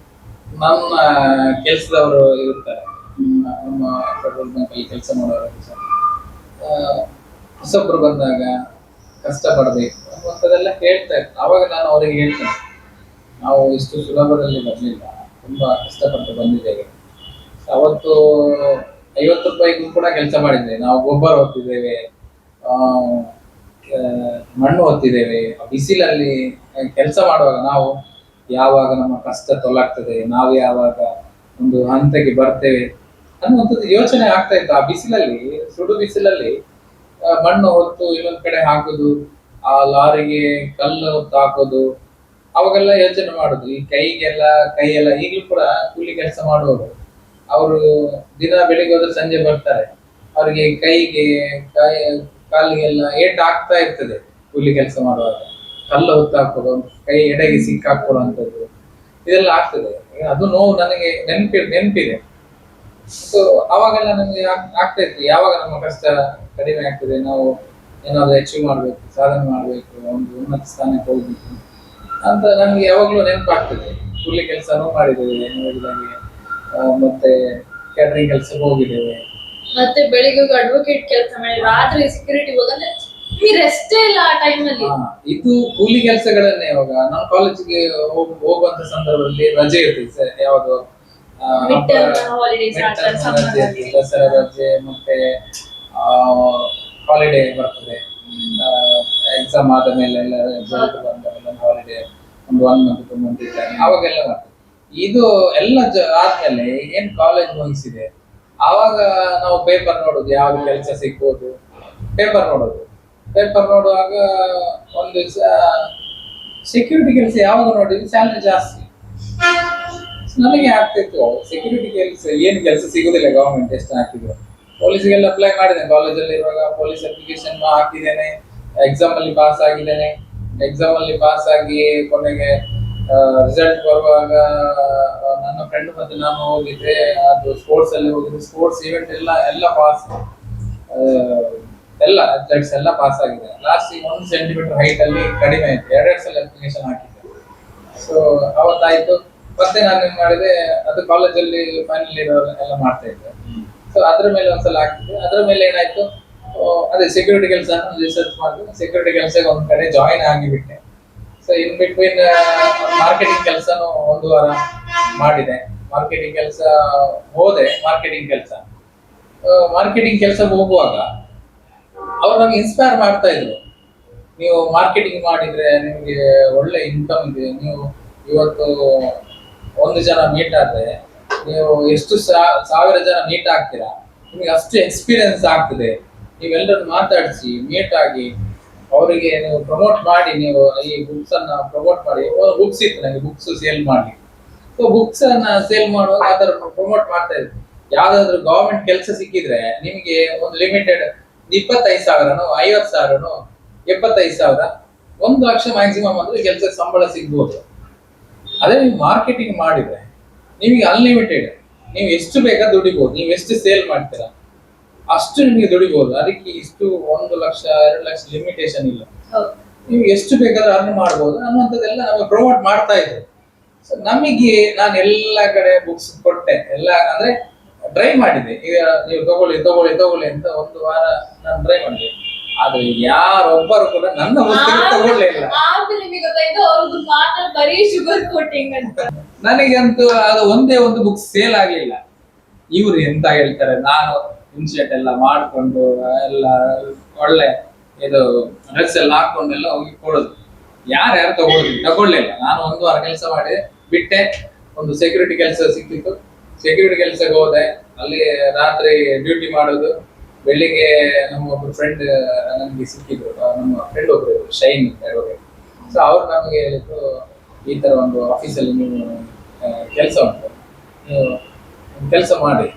Speaker 1: ನಮ್ಮ ಕೆಲಸದವರು ಇರ್ತಾರೆ, ನಮ್ಮ ಪೆಟ್ರೋಲ್ ಬಂಕ್ ಅಲ್ಲಿ ಕೆಲಸ ಮಾಡೋರು, ಹೊಸಬ್ರು ಬಂದಾಗ ಕಷ್ಟ ಪಡ್ಬೇಕು ಅನ್ನುವಂಥದ್ದೆಲ್ಲ ಹೇಳ್ತಾ ಇರ್ತಾರೆ. ಅವಾಗ ನಾನು ಅವರಿಗೆ ಹೇಳ್ತೇನೆ, ನಾವು ಇಷ್ಟು ಸುಲಭದಲ್ಲಿ ಬರಲಿಲ್ಲ, ತುಂಬಾ ಕಷ್ಟಪಟ್ಟು ಬಂದಿದ್ದೇವೆ. ಅವತ್ತು 50 ರೂಪಾಯಿಗೂ ಕೂಡ ಕೆಲಸ ಮಾಡಿದ್ದೇವೆ. ನಾವು ಗೊಬ್ಬರ ಹೊತ್ತಿದ್ದೇವೆ, ಮಣ್ಣು ಹೊತ್ತಿದ್ದೇವೆ. ಬಿಸಿಲಲ್ಲಿ ಕೆಲಸ ಮಾಡುವಾಗ ನಾವು ಯಾವಾಗ ನಮ್ಮ ಕಷ್ಟ ತೊಲಾಗ್ತದೆ, ನಾವು ಯಾವಾಗ ಒಂದು ಹಂತಕ್ಕೆ ಬರ್ತೇವೆ ಅನ್ನುವಂಥದ್ದು ಯೋಚನೆ ಆಗ್ತಾ ಇತ್ತು. ಆ ಬಿಸಿಲಲ್ಲಿ, ಸುಡು ಬಿಸಿಲಲ್ಲಿ ಮಣ್ಣು ಹೊತ್ತು ಇನ್ನೊಂದ್ ಕಡೆ ಹಾಕುದು, ಆ ಲಾರಿಗೆ ಕಲ್ಲು ಹೊತ್ತು ಹಾಕೋದು, ಅವಾಗೆಲ್ಲ ಯೋಚನೆ ಮಾಡುದು. ಈ ಕೈಯೆಲ್ಲ ಈಗಲೂ ಕೂಡ ಕೂಲಿ ಕೆಲಸ ಮಾಡುವವರು ಅವರು ದಿನ ಬೆಳಿಗ್ಗೆ ಹೋದ್ರೆ ಸಂಜೆ ಬರ್ತಾರೆ, ಅವ್ರಿಗೆ ಕೈಗೆ ಕಾಲಿಗೆಲ್ಲ ಏಟು ಆಗ್ತಾ ಇರ್ತದೆ. ಕೂಲಿ ಕೆಲಸ ಮಾಡುವಾಗ ಕಲ್ಲು ಹೊತ್ತು ಹಾಕೋದು, ಕೈ ಎಡೆಗೆ ಸಿಕ್ಕಾಕೊಳ್ಳುವಂಥದ್ದು ಇದೆಲ್ಲ ಆಗ್ತದೆ. ಅದು ನೋವು ನನಗೆ ನೆನಪಿದೆ. ಸೊ ಅವಾಗೆಲ್ಲ ನಮ್ಗೆ ಆಗ್ತಾ ಇತ್ತು, ಯಾವಾಗ ನಮ್ಮ ಕಷ್ಟ ಕಡಿಮೆ ಆಗ್ತದೆ, ನಾವು ಏನಾದ್ರು ಅಚೀವ್ ಮಾಡ್ಬೇಕು, ಸಾಧನೆ ಮಾಡ್ಬೇಕು, ಒಂದು ಉನ್ನತ ಸ್ಥಾನಕ್ಕೆ ಹೋಗ್ಬೇಕು ಅಂತ ನಮ್ಗೆ ಯಾವಾಗ್ಲೂ ನೆನಪಾಗ್ತದೆ. ಕೂಲಿ ಕೆಲಸನೂ ಮಾಡಿದ್ದೇವೆ ಹೇಳಿದಾಗೆ, ಮತ್ತೆ ಕ್ಯಾಟರಿಂಗ್ ಕೆಲಸಕ್ಕೆ ಹೋಗಿದ್ದೇವೆ.
Speaker 3: ಮತ್ತೆ ಬೆಳಿಗ್ಗೆ ಅಡ್ವೊಕೇಟ್ ಕೆಲಸ ಮಾಡಿ, ರಾತ್ರಿ ಸೆಕ್ಯೂರಿಟಿ ಹೋಗಂದ್ರೆ ರೆಸ್ಟೇ ಇಲ್ಲ ಆ ಟೈಮಲ್ಲಿ.
Speaker 1: ಇದು ಕೂಲಿ ಕೆಲಸಗಳನ್ನೇ. ಇವಾಗ ನಾನು ಕಾಲೇಜಿಗೆ ಹೋಗುವಂತ ಸಂದರ್ಭದಲ್ಲಿ ರಜೆ ಇರ್ತದೆ, ಯಾವುದು ದಸರಾ ರಜೆ, ಮತ್ತೆ ಹಾಲಿಡೇ ಬರ್ತದೆ. ಎಕ್ಸಾಮ್ ಆದ ಮೇಲೆ ಎಲ್ಲ ರಿಸಲ್ಟ್ ಬಂದ ಹಾಲಿಡೇ ಒಂದು 1 ಮಂತ್ 2 ಮಂತ್ ಇದ್ದಾಗ ಅವಾಗೆಲ್ಲ ಬರ್ತದೆ. ಇದು ಎಲ್ಲ ಆದ್ಮೇಲೆ ಏನ್ ಕಾಲೇಜ್ ಮುಗಿಸಿದೆ, ಆವಾಗ ನಾವು ಪೇಪರ್ ನೋಡುದು, ಯಾವ ಕೆಲಸ ಸಿಗ್ಬೋದು ಪೇಪರ್ ನೋಡುವಾಗ ಒಂದು ದಿವಸ ಸೆಕ್ಯೂರಿಟಿ ಕೆಲಸ ಯಾವಾಗ ನೋಡಿದ್ರು ಸ್ಯಾಲರಿ ಜಾಸ್ತಿ. ನನಗೆ ಆಗ್ತಿತ್ತು, ಸೆಕ್ಯೂರಿಟಿ ಕೆಲಸ ಏನು ಕೆಲಸ ಸಿಗುದಿಲ್ಲ, ಗವರ್ಮೆಂಟ್ ಎಷ್ಟು ಹಾಕಿದ್ರು. ಪೊಲೀಸ್ಗೆಲ್ಲ ಅಪ್ಲೈ ಮಾಡಿದ್ದೇನೆ, ಕಾಲೇಜಲ್ಲಿ ಇರುವಾಗ ಪೊಲೀಸ್ ಅಪ್ಲಿಕೇಶನ್ ಹಾಕಿದ್ದೇನೆ, ಎಕ್ಸಾಮ್ ಅಲ್ಲಿ ಪಾಸ್ ಆಗಿದ್ದೇನೆ. ಎಕ್ಸಾಮ್ ಅಲ್ಲಿ ಪಾಸ್ ಆಗಿ ಕೊನೆಗೆ ರಿಸಲ್ಟ್ ಬರುವಾಗ ನನ್ನ ಫ್ರೆಂಡ್ ಮತ್ತೆ ನಾನು ಹೋಗಿದ್ದೆ. ಅದು ಸ್ಪೋರ್ಟ್ಸ್ ಅಲ್ಲಿ ಹೋಗಿದ್ದೆ, ಸ್ಪೋರ್ಟ್ಸ್ ಇವೆಂಟ್ ಎಲ್ಲ ಪಾಸ್, ಎಲ್ಲ ಅಥ್ಲೆಟ್ಸ್ ಎಲ್ಲ ಪಾಸ್ ಆಗಿದೆ. ಲಾಸ್ಟ್ 1 ಸೆಂಟಿಮೀಟರ್ ಹೈಟ್ ಅಲ್ಲಿ ಕಡಿಮೆ ಆಯ್ತು. 2 ಸಲ ಅಪ್ಲಿಕೇಶನ್ ಹಾಕಿದ್ದೆ. ಸೊ ಅವತ್ತಾಯ್ತು. ಮತ್ತೆ ನಾನು ಏನ್ ಮಾಡಿದೆ, ಅದು ಕಾಲೇಜಲ್ಲಿ ಫೈನಲ್ ಇಯರ್ ಎಲ್ಲ ಮಾಡ್ತಾ ಇದ್ದೆ. ಸೊ ಅದ್ರ ಮೇಲೆ ಒಂದ್ಸಲ ಹಾಕಿದ್ದೆ. ಅದ್ರ ಮೇಲೆ ಏನಾಯ್ತು, ಅದೇ ಸೆಕ್ಯೂರಿಟಿ ಕೆಲಸ ರಿಸರ್ಚ್ ಮಾಡಿದೆ. ಸೆಕ್ಯೂರಿಟಿ ಕೆಲಸಕ್ಕೆ ಒಂದ್ ಕಡೆ ಜಾಯಿನ್ ಆಗಿಬಿಟ್ಟೆ. ಸೊ ಇನ್ ಬಿಟ್ವೀನ್ ಮಾರ್ಕೆಟಿಂಗ್ ಕೆಲಸನೂ 1 ವಾರ ಮಾಡಿದೆ. ಮಾರ್ಕೆಟಿಂಗ್ ಕೆಲಸ ಹೋದೆ. ಮಾರ್ಕೆಟಿಂಗ್ ಕೆಲಸ ಹೋಗುವಾಗ ಅವ್ರು ನಮ್ಗೆ ಇನ್ಸ್ಪೈರ್ ಮಾಡ್ತಾ ಇದ್ರು, ನೀವು ಮಾರ್ಕೆಟಿಂಗ್ ಮಾಡಿದ್ರೆ ನಿಮ್ಗೆ ಒಳ್ಳೆ ಇನ್ಕಮ್ ಇದೆ, ನೀವು ಇವತ್ತು 1 ಜನ ಮೀಟ್ ಆದ್ರೆ ನೀವು ಎಷ್ಟು 1000 ಜನ ಮೀಟ್ ಆಗ್ತೀರಾ, ನಿಮ್ಗೆ ಅಷ್ಟು ಎಕ್ಸ್ಪೀರಿಯನ್ಸ್ ಆಗ್ತದೆ. ನೀವೆಲ್ಲರನ್ನು ಮಾತಾಡಿಸಿ ಮೀಟ್ ಆಗಿ ಅವರಿಗೆ ನೀವು ಪ್ರಮೋಟ್ ಮಾಡಿ, ನೀವು ಈ ಬುಕ್ಸ್ ಅನ್ನ ಪ್ರಮೋಟ್ ಮಾಡಿ. ಬುಕ್ಸ್ ಇತ್ತು ನನಗೆ, ಬುಕ್ಸ್ ಸೇಲ್ ಮಾಡಿ. ಸೊ ಬುಕ್ಸ್ ಅನ್ನ ಸೇಲ್ ಮಾಡುವಾಗ ಅದರ ಪ್ರಮೋಟ್ ಮಾಡ್ತಾ ಇದ್ರು. ಯಾವ್ದಾದ್ರು ಗವರ್ಮೆಂಟ್ ಕೆಲಸ ಸಿಕ್ಕಿದ್ರೆ ನಿಮಗೆ ಒಂದು ಲಿಮಿಟೆಡ್ 25,000ನೋ 50,000ನೋ 75,000 1 ಲಕ್ಷ ಮ್ಯಾಕ್ಸಿಮಮ್ ಅಂದ್ರೆ ಕೆಲಸಕ್ಕೆ ಸಂಬಳ ಸಿಗ್ಬೋದು. ಅದೇ ನೀವು ಮಾರ್ಕೆಟಿಂಗ್ ಮಾಡಿದ್ರೆ ನಿಮಗೆ ಅನ್ಲಿಮಿಟೆಡ್, ನೀವು ಎಷ್ಟು ಬೇಕಾ ದುಡಿಬಹುದು, ನೀವು ಎಷ್ಟು ಸೇಲ್ ಮಾಡ್ತೀರಾ ಅಷ್ಟು ನಿಮಗೆ ದುಡಿಬಹುದು. ಅದಕ್ಕೆ ಇಷ್ಟು 1 ಲಕ್ಷ 2 ಲಕ್ಷ ಲಿಮಿಟೇಷನ್ ಇಲ್ಲ.
Speaker 3: ಹೌದು.
Speaker 1: ನೀವು ಎಷ್ಟು ಬೇಕಾದ್ರೂ ಅರ್ನ್ ಮಾಡ್ಬೋದು ಅನ್ನುವಂಥದ್ದೆಲ್ಲ ನಮಗೆ ಪ್ರಮೋಟ್ ಮಾಡ್ತಾ ಇದ್ರು. ಸೊ ನಮಗೆ ನಾನು ಎಲ್ಲ ಕಡೆ ಬುಕ್ಸ್ ಕೊಟ್ಟೆ, ಎಲ್ಲ ಅಂದ್ರೆ ಟ್ರೈ ಮಾಡಿದೆ. ಈಗ ನೀವು ತಗೊಳ್ಳಿ ತಗೊಳ್ಳಿ ತಗೊಳ್ಳಿ ಅಂತ 1 ವಾರ ನಾನು ಟ್ರೈ ಮಾಡಿದೆ. ಆದ್ರೆ ಯಾರೊಬ್ಬರು ಕೂಡ ನನ್ನ ಪುಸ್ತಕ ತಗೊಳ್ಳೇ ಇಲ್ಲ.
Speaker 3: ಆಮೇಲೆ ನಿಮಗೆ ಗೊತ್ತಾಯ್ತು ಅವ್ರದ್ದು ಮಾತ್ರ ಬರೀ ಶುಗರ್ ಕೋಟಿಂಗ್ ಅಂತ.
Speaker 1: ನನಗಂತೂ ಅದು ಒಂದೇ ಒಂದು ಬುಕ್ ಸೇಲ್ ಆಗ್ಲಿಲ್ಲ. ಇವ್ರು ಎಂತ ಹೇಳ್ತಾರೆ, ನಾನು ಇನ್ಶರ್ಟ್ ಎಲ್ಲ ಮಾಡ್ಕೊಂಡು ಎಲ್ಲ ಒಳ್ಳೆ ಇದು ಡ್ರೆಸ್ ಎಲ್ಲ ಹಾಕೊಂಡೆಲ್ಲ ಹೋಗಿ ಕೊಡೋದು. ಯಾರ್ಯಾರು ತಗೊಳ್ಳಿಲ್ಲ. ನಾನು 1 ವಾರ ಕೆಲಸ ಮಾಡಿದೆ, ಬಿಟ್ಟೆ. ಒಂದು ಸೆಕ್ಯೂರಿಟಿ ಕೆಲಸ ಸಿಕ್ಕಿತ್ತು, ಸೆಕ್ಯೂರಿಟಿ ಕೆಲಸಕ್ಕೆ ಹೋದೆ. ಅಲ್ಲಿ ರಾತ್ರಿ ಡ್ಯೂಟಿ ಮಾಡೋದು, ಬೆಳಿಗ್ಗೆ ನಮ್ಮ ಒಬ್ರು ಫ್ರೆಂಡ್ ನಮ್ಗೆ ಸಿಕ್ಕಿದ್ರು, ನಮ್ಮ ಫ್ರೆಂಡ್ ಒಬ್ರು ಶೈನ್ ಅಂತ. ಸೊ ಅವ್ರು ನಮಗೆ ಹೇಳಿದ್ರು, ಈ ತರ ಒಂದು ಆಫೀಸಲ್ಲಿ ನೀವು ಕೆಲಸ ಉಂಟು, ನೀವು ಕೆಲಸ ಮಾಡಿ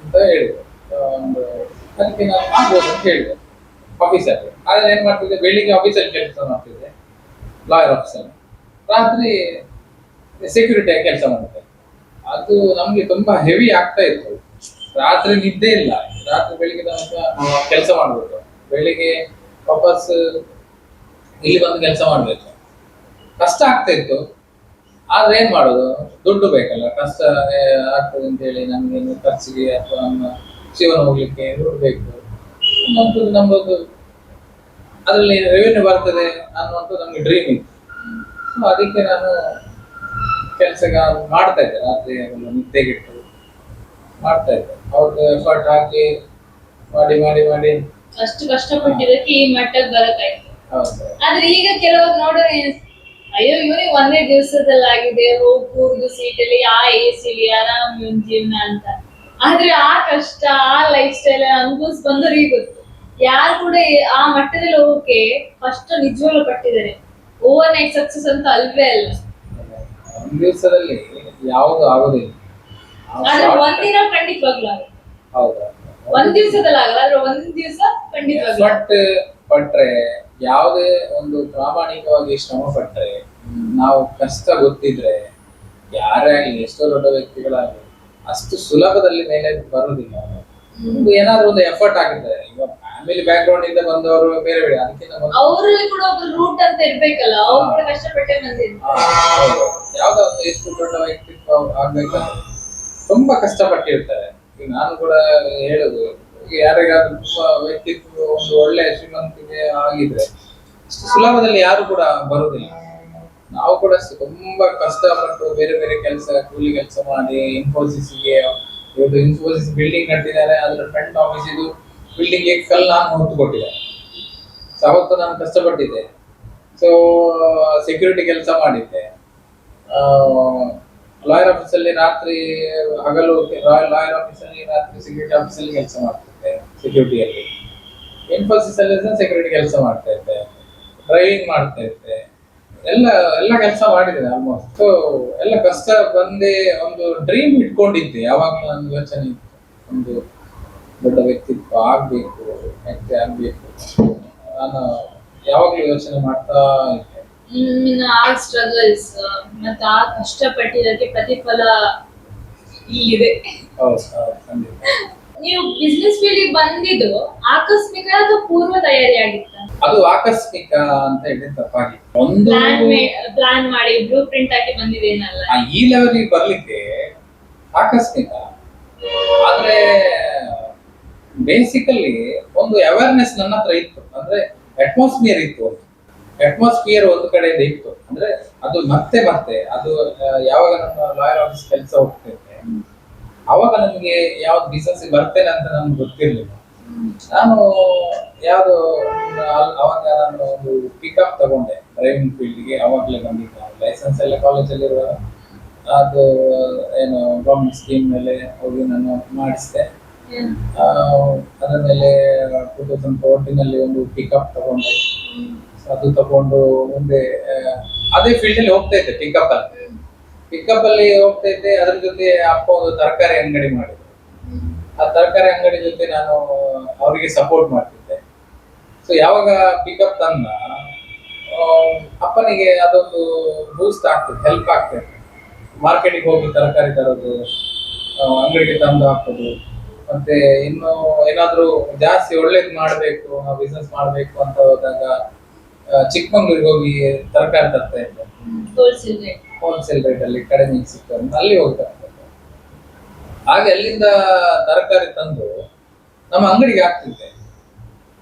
Speaker 1: ಅಂತ ಹೇಳಿದ್ರು. ಒಂದು ಅದಕ್ಕೆ ನಾನು ಆಗ್ಬೋದು ಅಂತ ಹೇಳಿದೆ ಆಫೀಸಲ್ಲಿ. ಆದ್ರೆ ಏನ್ ಮಾಡ್ತಿದ್ದೆ, ಬೆಳಿಗ್ಗೆ ಆಫೀಸಲ್ಲಿ ಕೆಲಸ ಮಾಡ್ತಿದ್ದೆ ಲಾಯರ್ ಆಫೀಸಲ್ಲಿ, ರಾತ್ರಿ ಸೆಕ್ಯೂರಿಟಿ ಕೆಲಸ ಮಾಡುತ್ತೆ. ಅದು ನಮ್ಗೆ ತುಂಬಾ ಹೆವಿ ಆಗ್ತಾ ಇತ್ತು. ರಾತ್ರಿ ನಿದ್ದೆ ಇಲ್ಲ, ರಾತ್ರಿ ಬೆಳಿಗ್ಗೆ ತನಕ ಕೆಲಸ ಮಾಡ್ಬೇಕು, ಬೆಳಿಗ್ಗೆ ವಾಪಸ್ ಇಲ್ಲಿ ಬಂದು ಕೆಲಸ ಮಾಡ್ಬೇಕು. ಕಷ್ಟ ಆಗ್ತಾ ಇತ್ತು. ಆದ್ರೆ ಏನ್ ಮಾಡೋದು, ದುಡ್ಡು ಬೇಕಲ್ಲ, ಕಷ್ಟ ಆಗ್ತದೆ ಅಂತ ಹೇಳಿ ನಮ್ಗೆ ಖರ್ಚಿಗೆ ಅಥವಾ ನಮ್ಮ ಜೀವನ ಹೋಗ್ಲಿಕ್ಕೆ ದುಡ್ಡು ಬೇಕು ಅನ್ನೋದು ನಮ್ಮದು, ಅದರಲ್ಲಿ ರೆವಿನ್ಯೂ ಬರ್ತದೆ ಅನ್ನುವಂಥದ್ದು ನಮ್ಗೆ ಡ್ರೀಮ್ ಇತ್ತು. ಅದಕ್ಕೆ ನಾನು ಕೆಲಸ ಮಾಡ್ತಾ ಇದ್ದೆ, ರಾತ್ರಿ ನಿದ್ದೆಗಿಟ್ಟು ಮಾಡ್ತಾ ಇದ್ದೆ. ಅವ್ರಿಗೆ ಎಫರ್ಟ್ ಹಾಕಿ ಮಾಡಿ ಮಾಡಿ ಮಾಡಿ
Speaker 3: ಅಷ್ಟು ಕಷ್ಟಪಟ್ಟಿದ್ದಕ್ಕೆ ಈ ಮಟ್ಟಕ್ಕೆ ಬರಕಾಯ್ತು.
Speaker 1: ಹೌದು.
Speaker 3: ಆದ್ರೆ ಈಗ ಕೆಲವರು ನೋಡಿದ್ರೆ ಅಯ್ಯೋ ಇವನಿಗೆ 1ನೇ ದಿವಸದಲ್ಲಾಗಿದೆ, ಹೋಗಿ ಕೂರ್ದು ಸೀಟಲ್ಲಿ ಆ AC ಆರಾಮ್ ಜೀವನ ಅಂತ. ಆದ್ರೆ ಆ ಕಷ್ಟ, ಆ ಲೈಫ್ ಸ್ಟೈಲ್ ಅನುಭವಿಸ್ ಬಂದವರಿಗೆ ಗೊತ್ತು. ಯಾರು ಕೂಡ ಆ ಮಟ್ಟದಲ್ಲಿ ಹೋಗಕ್ಕೆ ಕಷ್ಟ ನಿಜವಾಗ್ಲೂ ಪಟ್ಟಿದ್ದಾರೆ. ಓವರ್ ನೈಟ್ ಸಕ್ಸಸ್ ಅಂತ ಅಲ್ವೇ ಅಲ್ಲ.
Speaker 1: ಒಂದ್ ದಿವಸದಲ್ಲಿ ಯಾವುದು ಆಗೋದಿಲ್ಲ.
Speaker 3: ಆದ್ರೆ ಒಂದಿನ ಖಂಡಿತವಾಗ್ಲೂ ಆಗುತ್ತೆ.
Speaker 1: ಹೌದಾ?
Speaker 3: 1 ದಿವಸದಲ್ಲಿ ಆಗಲ್ಲ, ಆದ್ರೆ 1 ದಿವಸ ಖಂಡಿತವಾಗ್ಲೂ
Speaker 1: ಎಫರ್ಟ್ ಪಟ್ರೆ, ಯಾವುದೇ ಒಂದು ಪ್ರಾಮಾಣಿಕವಾಗಿ ಶ್ರಮ ಪಟ್ರೆ, ನಾವು ಕಷ್ಟ ಗೊತ್ತಿದ್ರೆ, ಯಾರೇ ಆಗಲಿ, ಎಷ್ಟೋ ದೊಡ್ಡ ವ್ಯಕ್ತಿಗಳಾಗಲಿ ಅಷ್ಟು ಸುಲಭದಲ್ಲಿ ಮೇಲೆ ಬರುವುದಿಲ್ಲ. ಏನಾದ್ರೂ ಒಂದು ಎಫರ್ಟ್ ಆಗಿದ್ದಾರೆ. ಈಗ ಫ್ಯಾಮಿಲಿ ಬ್ಯಾಕ್ ಗ್ರೌಂಡ್ ಇಂದ ಬಂದವರು ಬೇರೆ ಬೇರೆ, ಅದಕ್ಕಿಂತ
Speaker 3: ಅವರಲ್ಲಿ ಕೂಡ ಒಬ್ರು ರೂಟ್ ಅಂತ ಇರ್ಬೇಕಲ್ಲ, ಅವ್ರು ಕೂಡ ಕಷ್ಟಪಟ್ಟೆ ಬಂದಿರ್ತಾರೆ.
Speaker 1: ಯಾವ್ದೋ ಒಂದು ಎಷ್ಟು ದೊಡ್ಡ ವ್ಯಕ್ತಿತ್ವ ಆಗ್ಬೇಕಂದ್ರೆ ತುಂಬಾ ಕಷ್ಟಪಟ್ಟಿರ್ತಾರೆ. ಈಗ ನಾನು ಕೂಡ ಹೇಳುದು, ಈಗ ಯಾರಿಗಾದ್ರೂ ತುಂಬಾ ವ್ಯಕ್ತಿತ್ವ ಒಂದು ಒಳ್ಳೆ ಶ್ರೀಮಂತಿಗೆ ಆಗಿದ್ರೆ ಅಷ್ಟು ಸುಲಭದಲ್ಲಿ ಯಾರು ಕೂಡ ಬರುದಿಲ್ಲ. ನಾವು ಕೂಡ ತುಂಬಾ ಕಷ್ಟಪಟ್ಟು ಬೇರೆ ಬೇರೆ ಕೆಲಸ, ಕೂಲಿ ಕೆಲಸ ಮಾಡಿ ಇನ್ಫೋಸಿಸ್ಗೆ, ಇವತ್ತು ಇನ್ಫೋಸಿಸ್ ಬಿಲ್ಡಿಂಗ್ ಕಟ್ಟಿದ್ದಾರೆ, ಅದರ ಫ್ರಂಟ್ ಆಫೀಸ್ ಇದು ಬಿಲ್ಡಿಂಗ್ ಕಲ್ಲು ನಾನು ಹೊತ್ತು ಕೊಟ್ಟಿದ್ದೆ. ಸೊ ಅವತ್ತು ನಾನು ಕಷ್ಟಪಟ್ಟಿದ್ದೆ. ಸೊ ಸೆಕ್ಯೂರಿಟಿ ಕೆಲಸ ಮಾಡಿದ್ದೆ, ಲಾಯರ್ ಆಫೀಸಲ್ಲಿ ರಾತ್ರಿ ಹಗಲು ಲಾಯರ್ ಆಫೀಸಲ್ಲಿ, ರಾತ್ರಿ ಸೆಕ್ಯೂರಿಟಿ ಆಫೀಸಲ್ಲಿ ಕೆಲಸ ಮಾಡ್ತಿದ್ದೆ, ಸೆಕ್ಯೂರಿಟಿಯಲ್ಲಿ. ಇನ್ಫೋಸಿಸ್ ಅಲ್ಲಿ ಸೆಕ್ಯೂರಿಟಿ ಕೆಲಸ ಮಾಡ್ತಾ ಇದ್ದೆ, ಡ್ರೈವಿಂಗ್ ಮಾಡ್ತಾ ಇದ್ದೆ, ಎಲ್ಲ ಕೆಲಸ ಮಾಡಿದ್ದೇನೆ ಆಲ್ಮೋಸ್ಟ್. ಸೊ ಎಲ್ಲ ಕಷ್ಟ ಬಂದೆ. ಒಂದು ಡ್ರೀಮ್ ಇಟ್ಕೊಂಡಿದ್ದೆ, ಯಾವಾಗ ನನ್ನ ಯೋಚನೆ ಇತ್ತು, ಒಂದು ದೊಡ್ಡ ವ್ಯಕ್ತಿತ್ವ ಆಗ್ಬೇಕು, ವ್ಯಕ್ತಿ ಆಗ್ಬೇಕು. ನಾನು ಯಾವಾಗ್ಲೂ ಯೋಚನೆ ಮಾಡ್ತಾ ಇದ್ದೆ.
Speaker 3: ಆ ಸ್ಟ್ರಗಲ್ಸ್ ಮತ್ತೆ ಆ ಕಷ್ಟಪಟ್ಟಿದ್ದಕ್ಕೆ ಪ್ರತಿಫಲ ಇಲ್ಲಿದೆ. ನೀವು ಬಿಸ್ನೆಸ್ ಫೀಲ್ಡ್ ಬಂದಿದ್ದು ಆಕಸ್ಮಿಕ ಅಥವಾ ಪೂರ್ವ ತಯಾರಿ ಆಗಿತ್ತ?
Speaker 1: ಅದು ಆಕಸ್ಮಿಕ ಅಂತ ಹೇಳಿ ತಪ್ಪಾಗಿ, ಒಂದು
Speaker 3: ಪ್ಲಾನ್ ಮಾಡಿ ಬ್ಲೂ ಪ್ರಿಂಟ್ ಹಾಕಿ ಬಂದಿದ್ದೇನಲ್ಲ.
Speaker 1: ಈ ಲೆವೆಲ್ ಬರ್ಲಿಕ್ಕೆ ಆಕಸ್ಮಿಕ. ಆದ್ರೆ ಬೇಸಿಕಲಿ ಒಂದು ಅವೇರ್ನೆಸ್ ನನ್ನ ಹತ್ರ ಇತ್ತು, ಅಂದ್ರೆ ಅಟ್ಮಾಸ್ಫಿಯರ್ ಇತ್ತು. ಅಟ್ಮಾಸ್ಫಿಯರ್ ಒಂದು ಕಡೆಯಿಂದ ಇತ್ತು, ಅಂದ್ರೆ ಅದು ಮತ್ತೆ ಅದು ಯಾವಾಗ ನಮ್ಮ ಲಾಯರ್ ಆಫೀಸ್ ಕೆಲಸ ಹೋಗ್ತೈತೆ ಅವಾಗ ನಮಗೆ ಯಾವ್ದು ಬಿಸ್ನೆಸ್ ಬರ್ತೇನೆ ಅಂತ ನಮ್ಗೆ ಗೊತ್ತಿರ್ಲಿಲ್ಲ. ನಾನು ಯಾವ್ದು ಅವಾಗ ನಾನು ಒಂದು ಪಿಕಪ್ ತಗೊಂಡೆ ಡ್ರೈವಿಂಗ್ ಫೀಲ್ಡ್ಗೆ. ಅವಾಗಲೇ ಬಂದಿದ್ದೆ, ಲೈಸೆನ್ಸ್ ಎಲ್ಲ ಕಾಲೇಜಲ್ಲಿ ಇರುವಾಗ ಅದು ಏನು ಗೌರ್ಮೆಂಟ್ ಸ್ಕೀಮ್ ಮೇಲೆ ಹೋಗಿ ನಾನು ಮಾಡಿಸಿದೆ. ಅದರ ಮೇಲೆ 2014 ಒಂದು ಪಿಕಪ್ ತಗೊಂಡೆ. ಅದು ತಗೊಂಡು ಮುಂದೆ ಅದೇ ಫೀಲ್ಡ್ ಅಲ್ಲಿ ಹೋಗ್ತಾ ಇದ್ದೆ. ಪಿಕಪ್ ಅಲ್ಲಿ ಹೋಗ್ತಾ ಇದ್ದೆ. ಅದ್ರ ಜೊತೆ ಅಪ್ಪ ಒಂದು ತರಕಾರಿ ಅಂಗಡಿ ಮಾಡಿದ್ರು. ಆ ತರಕಾರಿ ಅಂಗಡಿ ಜೊತೆ ನಾನು ಅವರಿಗೆ ಸಪೋರ್ಟ್ ಮಾಡ್ತಿದ್ದೆ. ಸೊ ಯಾವಾಗ ಪಿಕಪ್ ತಂದ ಅಪ್ಪನಿಗೆ ಅದೊಂದು ಬೂಸ್ಟ್ ಆಗ್ತದೆ, ಹೆಲ್ಪ್ ಆಗ್ತದೆ. ಮಾರ್ಕೆಟಿಗೆ ಹೋಗಿ ತರಕಾರಿ ತರೋದು, ಅಂಗಡಿಗೆ ತಂದು ಹಾಕೋದು, ಮತ್ತೆ ಇನ್ನು ಏನಾದ್ರೂ ಜಾಸ್ತಿ ಒಳ್ಳೇದ್ ಮಾಡ್ಬೇಕು, ನಾವು ಬಿಸ್ನೆಸ್ ಮಾಡ್ಬೇಕು ಅಂತ ಹೋದಾಗ ಚಿಕ್ಕಮಂಗ್ಳೂರಿಗೆ ಹೋಗಿ ತರಕಾರಿ ತರ್ತಾ ಇದ್ದೆ. ಹೋಲ್ಸೇಲ್ ರೇಟ್ ಅಲ್ಲಿ ಕಡಿಮೆ ಸಿಗ್ತದೆ, ಅಲ್ಲಿ ಹೋಗ್ತಾ ಇದ್ದೆ. ಹಾಗೆ ಅಲ್ಲಿಂದ ತರಕಾರಿ ತಂದು ನಮ್ಮ ಅಂಗಡಿಗೆ ಹಾಕ್ತಿದ್ದೆ.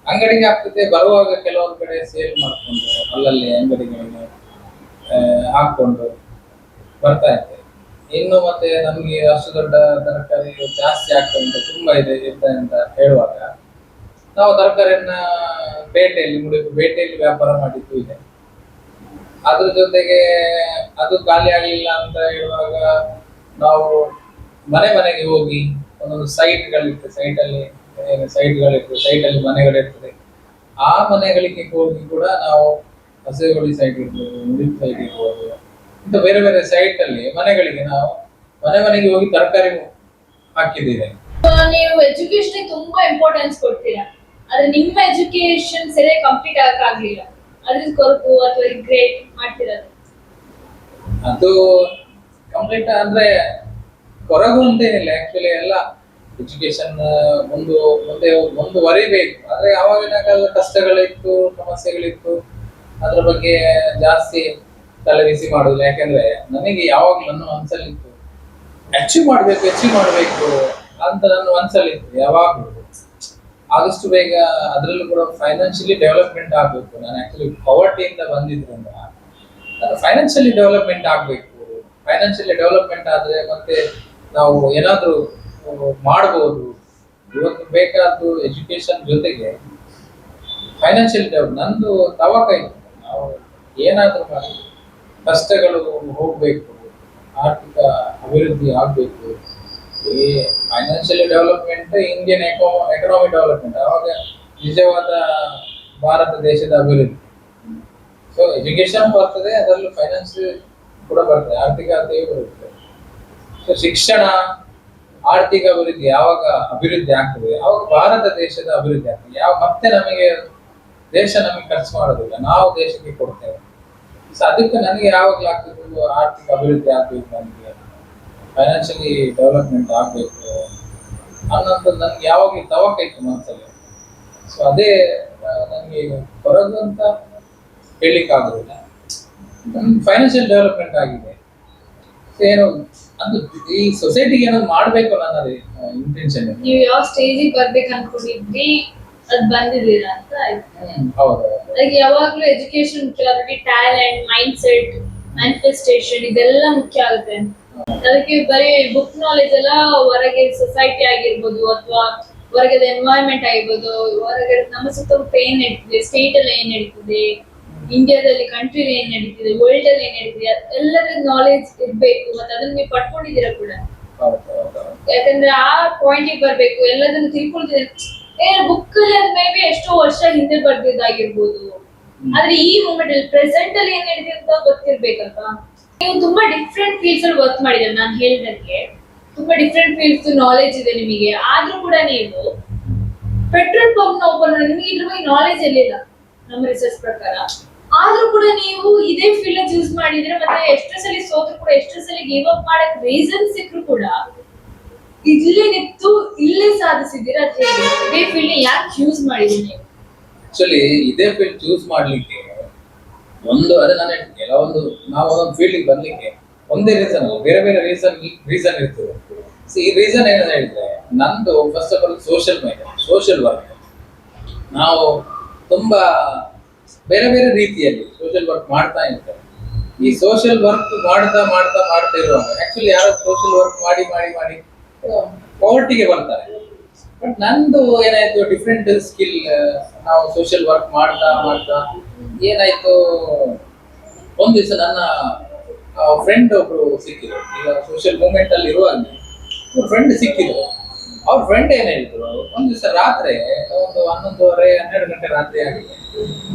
Speaker 1: ಬರುವಾಗ ಕೆಲವೊಂದು ಕಡೆ ಸೇಲ್ ಮಾಡ್ಕೊಂಡು ಅಲ್ಲಲ್ಲಿ ಅಂಗಡಿಗಳಿಗೆ ಹಾಕೊಂಡು ಬರ್ತಾ ಇದ್ದೆ. ಇನ್ನು ಮತ್ತೆ ನಮ್ಗೆ ಅಷ್ಟು ದೊಡ್ಡ ತರಕಾರಿ ಜಾಸ್ತಿ ಆಗ್ತದೆ, ತುಂಬಾ ಇದೆ ಅಂತ ಹೇಳುವಾಗ ನಾವು ತರಕಾರಿಯನ್ನ ಬೇಟೆಯಲ್ಲಿ ವ್ಯಾಪಾರ ಮಾಡಿದ್ದು ಇದೆ. ಅದ್ರ ಜೊತೆಗೆ ಅದು ಖಾಲಿ ಆಗ್ಲಿಲ್ಲ ಅಂತ ಹೇಳುವಾಗ ನಾವು ಮನೆಗೆ ಹೋಗಿ ಒಂದೊಂದು ಸೈಟಲ್ಲಿ ಮನೆಗಳಿರ್ತದೆ. ಆ ಮನೆಗಳಿಗೆ ಹೋಗಿ ಕೂಡ ನಾವು ಹಸೆಗೋಳಿ ಸೈಟ್ ಇರ್ಬೋದು, ಮುಡಿಪ್ ಸೈಟ್ ಇರ್ಬೋದು, ಇಂಥ ಬೇರೆ ಬೇರೆ ಸೈಟ್ ಅಲ್ಲಿ ಮನೆಗಳಿಗೆ ನಾವು ಮನೆಗೆ ಹೋಗಿ ತರಕಾರಿ ಹಾಕಿದ್ದೀವಿ.
Speaker 3: ನೀವು ಎಜುಕೇಶನ್ ತುಂಬಾ ಇಂಪಾರ್ಟೆನ್ಸ್ ಕೊಡ್ತೀರಾ, ಆದ್ರೆ ನಿಮ್ಮ ಎಜುಕೇಶನ್ ಸರಿಯಾಗಿ ಕಂಪ್ಲೀಟ್ ಆಗಕ್ಕಾಗ್ಲಿಲ್ಲ, ಅದ್ರ ಕೊರತು ಅಥವಾ ರಿಗ್ರೆಟ್ ಮಾಡ್ತೀರಾ?
Speaker 1: ಅದು ಕಂಪ್ಲೀಟ್ ಅಂದ್ರೆ ಕೊರಗು ಅಂತೇನಿಲ್ಲ. ಆಕ್ಚುಲಿ ಎಲ್ಲ ಎಜುಕೇಶನ್ ಮುಂದುವರಿಬೇಕು. ಆದ್ರೆ ಆವಾಗಿನ ಕಾಲದ ಕಷ್ಟಗಳಿತ್ತು, ಸಮಸ್ಯೆಗಳಿತ್ತು, ಅದ್ರ ಬಗ್ಗೆ ಜಾಸ್ತಿ ತಲೆಬಿಸಿ ಮಾಡುದಿಲ್ಲ. ಯಾಕಂದ್ರೆ ನನಗೆ ಯಾವಾಗ್ಲೂ ನನ್ನ ಮನಸ್ಸಲ್ಲಿತ್ತು ಅಚೀವ್ ಮಾಡ್ಬೇಕು ಅಂತ ನನ್ನ ಮನಸ್ಸಲ್ಲಿತ್ತು ಯಾವಾಗ್ಲೂ. ಆದಷ್ಟು ಬೇಗ ಅದರಲ್ಲೂ ಕೂಡ ಫೈನಾನ್ಷಿಯಲಿ ಡೆವಲಪ್ಮೆಂಟ್ ಆಗ್ಬೇಕು. ನಾನು ಆಕ್ಚುಲಿ ಪವರ್ಟಿಯಿಂದ ಬಂದಿದ್ರಿಂದ ನಾನು ಫೈನಾನ್ಷಿಯಲಿ ಡೆವಲಪ್ಮೆಂಟ್ ಆಗ್ಬೇಕು. ಫೈನಾನ್ಷಿಯಲಿ ಡೆವಲಪ್ಮೆಂಟ್ ಆದ್ರೆ ಮತ್ತೆ ನಾವು ಏನಾದ್ರೂ ಮಾಡ್ಬೋದು. ಇವತ್ತು ಬೇಕಾದ್ದು ಎಜುಕೇಶನ್ ಜೊತೆಗೆ ಫೈನಾನ್ಷಿಯಲ್ ಡೆವಲಪ್. ನಂದು ತವಕ ಇತ್ತು, ನಾವು ಏನಾದ್ರೂ ಮಾಡಿ ಕಷ್ಟಗಳು ಹೋಗ್ಬೇಕು, ಆರ್ಥಿಕ ಅಭಿವೃದ್ಧಿ ಆಗ್ಬೇಕು. ಈ financial development Indian economy development, ಅವಾಗ ನಿಜವಾದ ಭಾರತ ದೇಶದ ಅಭಿವೃದ್ಧಿ. ಸೊ ಎಜುಕೇಶನ್ ಬರ್ತದೆ, ಅದರಲ್ಲೂ ಫೈನಾನ್ಸ್ ಕೂಡ ಬರ್ತದೆ, ಆರ್ಥಿಕತೆಯೂ ಬರುತ್ತೆ. ಸೊ ಶಿಕ್ಷಣ, ಆರ್ಥಿಕ ಅಭಿವೃದ್ಧಿ ಯಾವಾಗ ಅಭಿವೃದ್ಧಿ ಆಗ್ತದೆ ಅವಾಗ ಭಾರತ ದೇಶದ ಅಭಿವೃದ್ಧಿ ಆಗ್ತದೆ. ಮತ್ತೆ ದೇಶ ನಮಗೆ ಖರ್ಚು ಮಾಡೋದಿಲ್ಲ, ನಾವು ದೇಶಕ್ಕೆ ಕೊಡ್ತೇವೆ. ಸೊ ಅದಕ್ಕೆ ನನಗೆ ಯಾವಾಗಲೂ ಆಗ್ತಿದ್ದು ಆರ್ಥಿಕ ಅಭಿವೃದ್ಧಿ ಆಗ್ಬೇಕು, ನನಗೆ ಫೈನಾನ್ಷಿಯಲಿ ಡೆವಲಪ್ಮೆಂಟ್ ಆಗ್ಬೇಕು ಅನ್ನೋದು ನನಗೆ ಯಾವಾಗಲೂ ತವಕ ಇತ್ತು ಮನಸ್ಸಲ್ಲಿ. ಸೊ ಅದೇ ನನಗೆ ಹೊರಗು ಅಂತ ಹೇಳಲಿಕ್ಕೆ ಆಗೋದಿಲ್ಲ. ಫೈನಾನ್ಷಿಯಲ್ ಡೆವಲಪ್ಮೆಂಟ್ ಆಗಿದೆ. ಏನು ಅದು ಈ ಸೊಸೈಟಿಗೆ ಏನಾದ್ರು ಮಾಡ್ಬೇಕು ಅನ್ನೋದು ಇಂಟೆನ್ಷನ್.
Speaker 3: ನೀವು ಯಾವ ಸ್ಟೇಜಿಗೆ ಬರ್ಬೇಕು ಅನ್ಕೊಂಡಿದ್ರಿ ಅದ್ ಬಂದಿದ್ದೀರಾ ಅಂತ ಆಯ್ತು.
Speaker 1: ಹೌದು.
Speaker 3: ಅದಕ್ಕೆ ಯಾವಾಗ್ಲೂ ಎಜುಕೇಶನ್ ಮುಖ್ಯ ಆಗುತ್ತೆ, ಟ್ಯಾಲೆಂಟ್, ಮೈಂಡ್ ಸೆಟ್, ಮ್ಯಾನಿಫೆಸ್ಟೇಷನ್ ಇದೆಲ್ಲ ಮುಖ್ಯ ಆಗುತ್ತೆ. ಅದಕ್ಕೆ ಬರೀ ಬುಕ್ ನಾಲೆಜ್ ಎಲ್ಲ ಹೊರಗೆ ಸೊಸೈಟಿ ಆಗಿರ್ಬೋದು ಅಥವಾ ಹೊರಗಡೆ ಎನ್ವೈರನ್ಮೆಂಟ್ ಆಗಿರ್ಬೋದು, ಹೊರಗಡೆ ನಮ್ಮ ಸುತ್ತಮುತ್ತ ಏನ್ ನಡೀತಿದೆ, ಸ್ಟೇಟ್ ಅಲ್ಲಿ ಏನ್ ನಡೀತಿದೆ, ಇಂಡಿಯಾದಲ್ಲಿ ಕಂಟ್ರಿ ಏನ್ ನಡೀತಿದೆ, ವರ್ಲ್ಡ್ ಅಲ್ಲಿ ಏನ್ ನಡೀತಿದೆ, ಎಲ್ಲರ ನಾಲೆಜ್ ಇರ್ಬೇಕು. ಮತ್ತೆ ಅದನ್ನ ನೀವು ಪಡ್ಕೊಂಡಿದ್ದೀರಾ ಕೂಡ. ಯಾಕಂದ್ರೆ ಆ ಪಾಯಿಂಟಿಗೆ ಬರ್ಬೇಕು, ಎಲ್ಲದನ್ನು ತಿಳ್ಕೊಳ್ತಿದ್ರೆ ಬುಕ್ ಅಲ್ಲಿ ಮೇ ಬಿ ಎಷ್ಟೋ ವರ್ಷ ಹಿಂದೆ ಬರ್ದಿದ್ದಾಗಿರ್ಬೋದು, ಆದ್ರೆ ಈ ಮೂಮೆಂಟ್ ಅಲ್ಲಿ ಪ್ರೆಸೆಂಟ್ ಅಲ್ಲಿ ಏನ್ ನಡೀತಿದೆ ಅಂತ ಗೊತ್ತಿರ್ಬೇಕಲ್ವಾ. ನೀವು ತುಂಬಾ ಡಿಫ್ರೆಂಟ್ ಫೀಲ್ಡ್ಸ್ ಅಲ್ಲಿ ವರ್ಕ್ ಮಾಡಿದ್ರೆ, ನಾನು ಹೇಳಿದಂಗೆ ತುಂಬಾ ಡಿಫ್ರೆಂಟ್ ಫೀಲ್ಡ್ಸ್ ನಾಲೆಜ್ ಇದೆ ನಿಮಗೆ. ಆದ್ರೂ ಕೂಡ ನೀವು ಪೆಟ್ರೋಲ್ ಪಂಪ್ ನ ಓಪನ್ ಮಾಡಿ, ನಿಮಗೆ ಇದ್ರ ಬಗ್ಗೆ ನಾಲೆಜ್ ಎಲ್ಲಿಲ್ಲ ನಮ್ಮ ರಿಸರ್ಚ್ ಪ್ರಕಾರ. ಆದ್ರೂ ಕೂಡ ನೀವು ಇದೇ ಫೀಲ್ಡ್ ಚೂಸ್ ಮಾಡಿದ್ರೆ, ಮತ್ತೆ ಎಷ್ಟೋ ಸಲ ಸೋತ್ರು ಕೂಡ, ಎಷ್ಟೋ ಸಲ ಗಿವ್ ಅಪ್ ಮಾಡಕ್ ರೀಸನ್ ಸಿಕ್ಕರು ಕೂಡ ಇಲ್ಲೇ ನಿಂತು ಇಲ್ಲೇ ಸಾಧಿಸಿದ್ದೀರಾ. ಅದ್ ಹೇಗೆ ಇದೇ ಫೀಲ್ಡ್ ಯಾಕೆ ಚೂಸ್ ಮಾಡಿದ್ರಿ ನೀವು?
Speaker 1: ಆಕ್ಚುಲಿ ಇದೇ ಫೀಲ್ಡ್ ಚೂಸ್ ಮಾಡ್ಲಿಕ್ಕೆ ಅದೇ ನಾನು ಕೆಲವೊಂದು ನಾವು ಒಂದೊಂದು ಫೀಲ್ಡ್ ಬರ್ಲಿಕ್ಕೆ ಒಂದೇ ರೀಸನ್ ಅಲ್ಲ, ಬೇರೆ ಬೇರೆ ರೀಸನ್ ಇರ್ತದೆ. ಈ ರೀಸನ್ ಏನಂತ ಹೇಳಿದ್ರೆ, ನಂದು first of all social work. ನಾವು ತುಂಬಾ ಬೇರೆ ಬೇರೆ ರೀತಿಯಲ್ಲಿ ಸೋಷಿಯಲ್ ವರ್ಕ್ ಮಾಡ್ತಾ ಇರ್ತಾರೆ. ಈ ಸೋಷಿಯಲ್ ವರ್ಕ್ ಮಾಡ್ತಾ ಇರುವಾಗ ಆಕ್ಚುಲಿ ಯಾರೋ ಸೋಷಿಯಲ್ ವರ್ಕ್ ಮಾಡಿ ಪವರ್ಟಿಗೆ ಬರ್ತಾರೆ. ಬಟ್ ನಂದು ಏನಾಯ್ತು, ಡಿಫ್ರೆಂಟ್ ಸ್ಕಿಲ್. ನಾವು ಸೋಷಿಯಲ್ ವರ್ಕ್ ಮಾಡ್ತಾ ಏನಾಯ್ತು, ಒಂದ್ ದಿವಸ ನನ್ನ ಫ್ರೆಂಡ್ ಒಬ್ರು ಸಿಕ್ಕಿದ್ರು. ಈಗ ಸೋಷಿಯಲ್ ಮೂವ್ಮೆಂಟ್ ಅಲ್ಲಿ ಇರುವಾಗ ಫ್ರೆಂಡ್ ಸಿಕ್ಕಿದ್ರು. ಅವ್ರ ಫ್ರೆಂಡ್ ಏನ್ ಹೇಳಿದ್ರು, ಒಂದ್ ದಿವಸ ರಾತ್ರಿ ಒಂದು 11:30-12 ಗಂಟೆ ರಾತ್ರಿ ಆಗಿದೆ.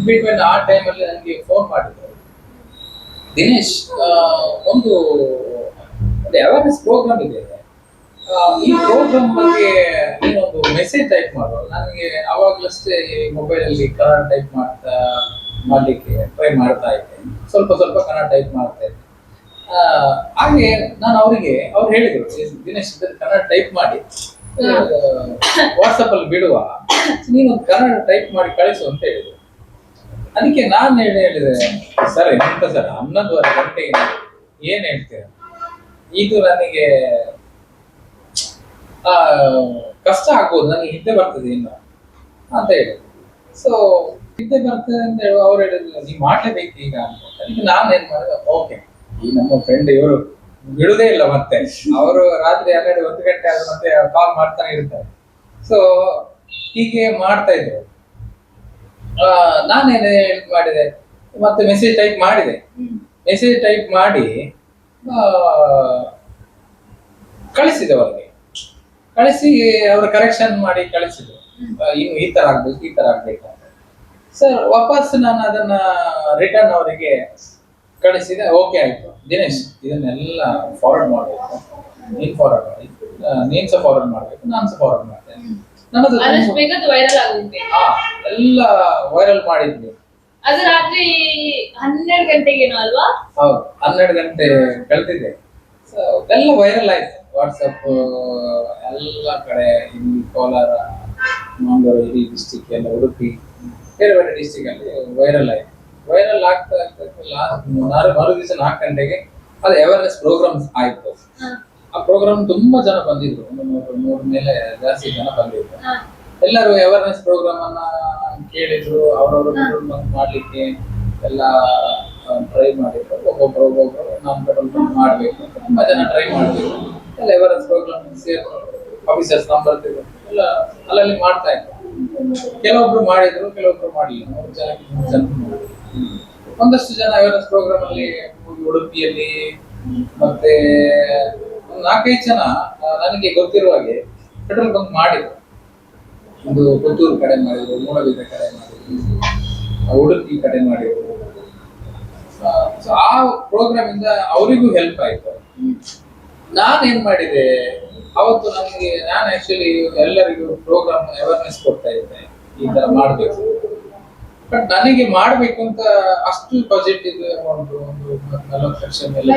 Speaker 1: ಬಿಟ್ವೀನ್ ಆ ಟೈಮಲ್ಲಿ ನನಗೆ ಫೋನ್ ಮಾಡಿದ್ರು, ದಿನೇಶ್ ಒಂದು ಅವೇರ್ನೆಸ್ ಪ್ರೋಗ್ರಾಮ್ ಇದೆ, ಈ ಪ್ರೋಗ್ರಾಮ್ ಬಗ್ಗೆ ನೀನೊಂದು ಮೆಸೇಜ್ ಟೈಪ್ ಮಾಡು. ನನಗೆ ಅವಾಗ್ಲಷ್ಟೇ ಮೊಬೈಲ್ ಅಲ್ಲಿ ಕನ್ನಡ ಟೈಪ್ ಮಾಡ್ಲಿಕ್ಕೆ ಟ್ರೈ ಮಾಡ್ತಾ ಇದ್ದೆ, ಸ್ವಲ್ಪ ಕನ್ನಡ ಟೈಪ್ ಮಾಡ್ತಾ ಇದ್ದೆ. ಹಾಗೆ ನಾನು ಅವರಿಗೆ ಅವ್ರು ಹೇಳಿದ್ರು, ದಿನೇಶ್ ಕನ್ನಡ ಟೈಪ್ ಮಾಡಿ ವಾಟ್ಸಪ್ ಅಲ್ಲಿ ಬಿಡುವ, ನೀನು ಕನ್ನಡ ಟೈಪ್ ಮಾಡಿ ಕಳಿಸು ಅಂತ ಹೇಳಿದ್ರು. ಅದಕ್ಕೆ ನಾನು ಹೇಳಿದೆ, ಸರ್ ಎಂತ ಸರ್ 11:30 ಗಂಟೆಗೆ ಏನ್ ಹೇಳ್ತೀರ, ಇದು ನನಗೆ ಕಷ್ಟ ಆಗ್ಬೋದು, ನನಗೆ ನಿದ್ದೆ ಬರ್ತದೆ ಇನ್ನು ಅಂತ ಹೇಳಿದ್ರು. ಸೊ ನಿದ್ದೆ ಬರ್ತದೆ ಅಂತ ಹೇಳುವ ಅವ್ರು ಹೇಳಿದ್ರು, ನೀವು ಮಾಡಲೇಬೇಕು ಈಗ ಅಂತ. ಅದಕ್ಕೆ ನಾನು ಏನ್ ಮಾಡಿದೆ, ಓಕೆ ಈ ನಮ್ಮ ಫ್ರೆಂಡ್ ಇವರು ಬಿಡುದೇ ಇಲ್ಲ, ಮತ್ತೆ ಅವರು ರಾತ್ರಿ 12-1 ಗಂಟೆ ಆದ ಮತ್ತೆ ಕಾಲ್ ಮಾಡ್ತಾನೆ ಇರ್ತಾರೆ. ಸೊ ಹೀಗೆ ಮಾಡ್ತಾ ಇದ್ರು. ನಾನೇನು ಮಾಡಿದೆ, ಮತ್ತೆ ಮೆಸೇಜ್ ಟೈಪ್ ಮಾಡಿದೆ. ಮೆಸೇಜ್ ಟೈಪ್ ಮಾಡಿ ಕಳಿಸಿದೆ ಅವರಿಗೆ. ಕಳಿಸಿ ಅವರ ಕರೆಕ್ಷನ್ ಮಾಡಿ ಕಳಿಸಿದ್ರು, ಇನ್ನು ಈ ತರ ಆಗ್ಬೇಕು, ಈ ತರ ಆಗ್ಬೇಕು ಅಂತ. ಸರ್ ವಾಪಸ್ ನಾನು ಅದನ್ನ ರಿಟರ್ನ್ ಅವರಿಗೆ ಕಳಿಸಿದೆ. ಓಕೆ ಆಯ್ತು ದಿನೇಶ್, ಇದನ್ನೆಲ್ಲ ಫಾರ್ವರ್ಡ್ ಮಾಡಬೇಕು, ನೀನ್ ಫಾರ್ವರ್ಡ್ ಮಾಡಿ, ನೀನ್ ಸಹ ಫಾರ್ವರ್ಡ್ ಮಾಡ್ಬೇಕು, ನಾನು ಸಹ ಫಾರ್ವರ್ಡ್ ಮಾಡಿದೆ.
Speaker 3: ವೈರಲ್ ಆಗುತ್ತೆ.
Speaker 1: ಎಲ್ಲ ವೈರಲ್ ಮಾಡಿದ್ವಿ.
Speaker 3: ಅದು ರಾತ್ರಿ 12 ಗಂಟೆಗೇನೋ ಅಲ್ವಾ?
Speaker 1: ಹೌದು, 12 ಗಂಟೆ ಕಳೆದಿದೆ. ಎಲ್ಲ ವೈರಲ್ ಆಯ್ತು. ವಾಟ್ಸಪ್ ಎಲ್ಲ ಕಡೆ, ಇಲ್ಲಿ ಕೋಲಾರ, ಮಂಗಳೂರು, ಇಡೀ ಡಿಸ್ಟಿಕ್ ಎಲ್ಲ, ಉಡುಪಿ, ಬೇರೆ ಬೇರೆ ಡಿಸ್ಟಿಕ್ ಅಲ್ಲಿ ವೈರಲ್ ಆಯ್ತು. ವೈರಲ್ ಆಗ್ತಾ ಲಾಸ್ಟ್ ಮರು ದಿವಸ 4 ಗಂಟೆಗೆ ಅದು ಅವೇರ್ನೆಸ್ ಪ್ರೋಗ್ರಾಮ್ ಆಯ್ತು. ಆ ಪ್ರೋಗ್ರಾಮ್ ತುಂಬಾ ಜನ ಬಂದಿದ್ರು, 100 ಮೇಲೆ ಜಾಸ್ತಿ ಜನ ಬಂದಿದ್ರು. ಎಲ್ಲರೂ ಅವೇರ್ನೆಸ್ ಪ್ರೋಗ್ರಾಮ್ ಅನ್ನ ಕೇಳಿದ್ರು, ಅವರವರು ಮಾಡ್ಲಿಕ್ಕೆ ಎಲ್ಲ ಟ್ರೈ ಮಾಡಿದ್ರು. ಒಬ್ಬೊಬ್ರು ನಾನ್ ಪೆಟ್ರೋಲ್ ಬಂಕ್ ಮಾಡ್ಬೇಕು ಅಂತ ತುಂಬಾ ಜನ ಟ್ರೈ ಮಾಡಿದ್ರು. ಎಲ್ಲ ಅವೇರ್ನೆಸ್ ಪ್ರೋಗ್ರಾಮ್ ಆಫೀಸರ್ಸ್ ನಂಬರ್ ಎಲ್ಲ ಅಲ್ಲಲ್ಲಿ ಮಾಡ್ತಾ ಇದ್ರು. ಕೆಲವೊಬ್ರು ಮಾಡಿದ್ರು, ಕೆಲವೊಬ್ರು ಮಾಡಲಿಲ್ಲ. 3 ಜನ ಮಾಡಿದ್ರು. ಒಂದಷ್ಟು ಜನ ಅವೇರ್ನೆಸ್ ಪ್ರೋಗ್ರಾಮ್ ಅಲ್ಲಿ ಉಡುಪಿಯಲ್ಲಿ, ಮತ್ತೆ 4-5 ಜನ ನನಗೆ ಗೊತ್ತಿರುವ ಹಾಗೆ ಪೆಟ್ರೋಲ್ ಬಂಕ್ ಮಾಡಿದ್ರು. ಒಂದು ಪುತ್ತೂರು ಕಡೆ ಮಾಡಿದ್ರು, ಮೂಡಬಿದ್ರೆ ಕಡೆ ಮಾಡಿದ್ರು, ಉಡುಪಿ ಕಡೆ ಮಾಡಿದ್ರು. ಸೊ ಆ ಪ್ರೋಗ್ರಾಮ್ ಇಂದ ಅವರಿಗೂ ಹೆಲ್ಪ್ ಆಯ್ತು. ನಾನೇನ್ ಮಾಡಿದೆ ಅವತ್ತು, ನನಗೆ ನಾನು ಆಕ್ಚುಲಿ ಎಲ್ಲರಿಗೂ ಪ್ರೋಗ್ರಾಮ್ ಅವೇರ್ನೆಸ್ ಕೊಡ್ತಾ ಇದ್ದೆ, ಈ ತರ ಮಾಡ್ಬೇಕು. ಬಟ್ ನನಗೆ ಮಾಡ್ಬೇಕು ಅಂತ ಅಷ್ಟು ಬಜೆಟ್ ಇದೆ, ಅಮೌಂಟ್ ಒಂದು 40 ಲಕ್ಷ ಮೇಲೆ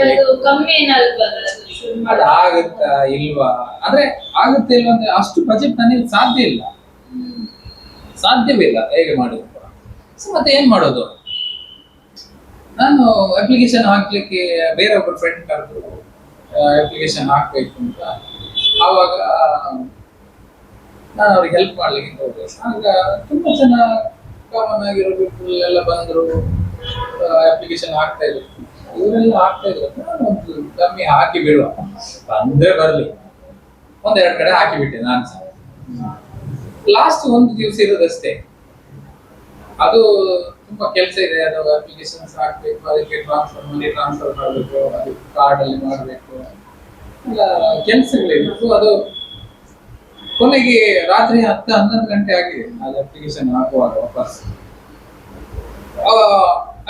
Speaker 3: ಕಮ್ಮಿ
Speaker 1: ಅದು ಆಗುತ್ತಾ ಇಲ್ವಾ ಅಂದ್ರೆ, ಆಗುತ್ತೆ ಇಲ್ವಾ ಅಂದ್ರೆ ಅಷ್ಟು ಬಜೆಟ್ ನನಗೆ ಸಾಧ್ಯವಿಲ್ಲ ಹೇಗೆ ಮಾಡಿದ್ರು. ಸೊ ಮತ್ತೆ ಏನ್ ಮಾಡೋದು, ನಾನು ಅಪ್ಲಿಕೇಶನ್ ಹಾಕ್ಲಿಕ್ಕೆ ಬೇರೆ ಒಬ್ಬರು ಫ್ರೆಂಡ್ ಕರೆದ್ರು, ಅಪ್ಲಿಕೇಶನ್ ಹಾಕ್ಬೇಕು ಅಂತ. ಆವಾಗ ನಾನು ಅವ್ರಿಗೆ ಹೆಲ್ಪ್ ಮಾಡ್ಲಿಕ್ಕೆ ಹೋದೆ. ಆಗ ತುಂಬಾ ಜನ ಕಾಮನ್ ಆಗಿರೋ ಪೀಪಲ್ ಎಲ್ಲ ಬಂದ್ರು, ಅಪ್ಲಿಕೇಶನ್ ಹಾಕ್ತಾ ಇದ್ರು. ಇವರೆಲ್ಲ ಹಾಕ್ತಾ ಇದ್ರು, ನಾನು ಒಂದು ಕಮ್ಮಿ ಹಾಕಿ ಬಿಡುವ, ಬಂದ್ರೆ ಬರ್ಲಿ, 1-2 ಕಡೆ ಹಾಕಿಬಿಟ್ಟೆ ನಾನು ಸಹ. ಲಾಸ್ಟ್ ಒಂದು ದಿವಸ ಇರೋದಷ್ಟೇ, ಅದು ತುಂಬಾ ಕೆಲಸ ಇದೆ. ಅದು ಅಪ್ಲಿಕೇಶನ್ಸ್ ಹಾಕ್ಬೇಕು, ಅದಕ್ಕೆ ಮನಿ ಟ್ರಾನ್ಸ್ಫರ್ ಮಾಡಬೇಕು, ಅದಕ್ಕೆ ಕಾರ್ಡ್ ಅಲ್ಲಿ ಮಾಡಬೇಕು, ಎಲ್ಲ ಕೆಲಸಗಳಿತ್ತು. ಅದು ಕೊನೆಗೆ ರಾತ್ರಿ 10-11 ಗಂಟೆ ಆಗಿದೆ ಅದು ಅಪ್ಲಿಕೇಶನ್ ಹಾಕುವಾಗ. ವಾಪಸ್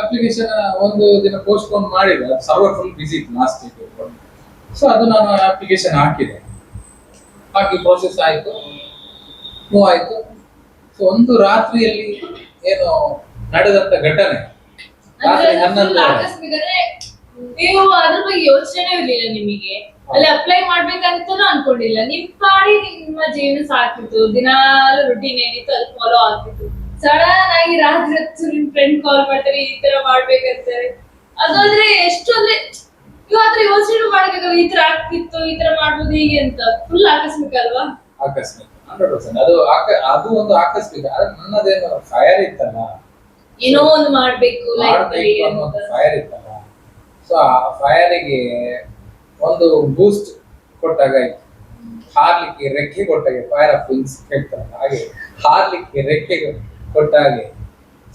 Speaker 1: ಅಪ್ಲಿಕೇಶನ್ ಒಂದು ದಿನ ಪೋಸ್ಟ್ಪೋನ್ ಮಾಡಿದೆ, ಸರ್ವರ್ ಫುಲ್ ಬಿಸಿ ಇತ್ತು ಲಾಸ್ಟ್ ವೀಕ್. ಸೊ ಅದು ನಾನು ಅಪ್ಲಿಕೇಶನ್ ಹಾಕಿದೆ, ಹಾಕಿ ಪ್ರೋಸೆಸ್ ಆಯ್ತು, ಮೂವ್ ಆಯ್ತು. ಸೊ ಒಂದು ರಾತ್ರಿಯಲ್ಲಿ ಏನು ನಡೆದಂತ ಘಟನೆ, ರಾತ್ರಿ 11
Speaker 3: ನೀವು ಅದ್ರ ಬಗ್ಗೆ ಯೋಚನೆ ಇರ್ಲಿಲ್ಲ ನಿಮಗೆ, ಅಲ್ಲಿ ಅಪ್ಲೈ ಮಾಡ್ಬೇಕಂತನೂ ಅನ್ಕೊಂಡಿಲ್ಲ. ನಿಮ್ ಪಾಡಿ ನಿಮ್ಮ ಜೀವನ ಸಾಕಿತ್ತು, ದಿನಾಲು ರುಟೀನ್ ಏನಿತ್ತು ಅದು ಫಾಲೋ ಆಗ್ತಿತ್ತು. ಸಡನ್ ಆಗಿ ರಾತ್ರಿ ಹೊತ್ತು ನಿಮ್ ಫ್ರೆಂಡ್ ಕಾಲ್ ಮಾಡ್ತಾರೆ, ಈ ತರ ಮಾಡ್ಬೇಕಂತಾರೆ. ಅದಾದ್ರೆ ಎಷ್ಟು ಅಂದ್ರೆ ಇವತ್ತು ಯೋಚನೆ ಮಾಡ್ಬೇಕಲ್ಲ, ಈ ತರ ಆಗ್ತಿತ್ತು, ಈ ತರ ಮಾಡ್ಬೋದು ಹೀಗೆ ಅಂತ. ಫುಲ್ ಆಕಸ್ಮಿಕ ಅಲ್ವಾ?
Speaker 1: ಆಕಸ್ಮಿಕ 100%. ಅದು ಒಂದು ಆಕಸ್ಮಿಕ. ನನ್ನದೇನು ಫೈರ್ ಇತ್ತಲ್ಲ,
Speaker 3: ಏನೋ ಒಂದು ಮಾಡ್ಬೇಕು
Speaker 1: ಫೈರ್ ಇತ್ತಲ್ಲ. ಸೊ ಆ ಫೈರಿಗೆ ಒಂದು ಬೂಸ್ಟ್ ಕೊಟ್ಟಾಗಾಯ್ತು, ಹಾರ್ಲಿಕ್ಕೆ ರೆಕ್ಕೆ ಕೊಟ್ಟಾಗೆ, ಫೈರ್ ಆಫ್ ವಿಂಗ್ಸ್ ಹೇಳ್ತಾರೆ ಹಾಗೆ, ಹಾರ್ಲಿಕ್ಕೆ ರೆಕ್ಕೆ ಕೊಟ್ಟಾಗೆ.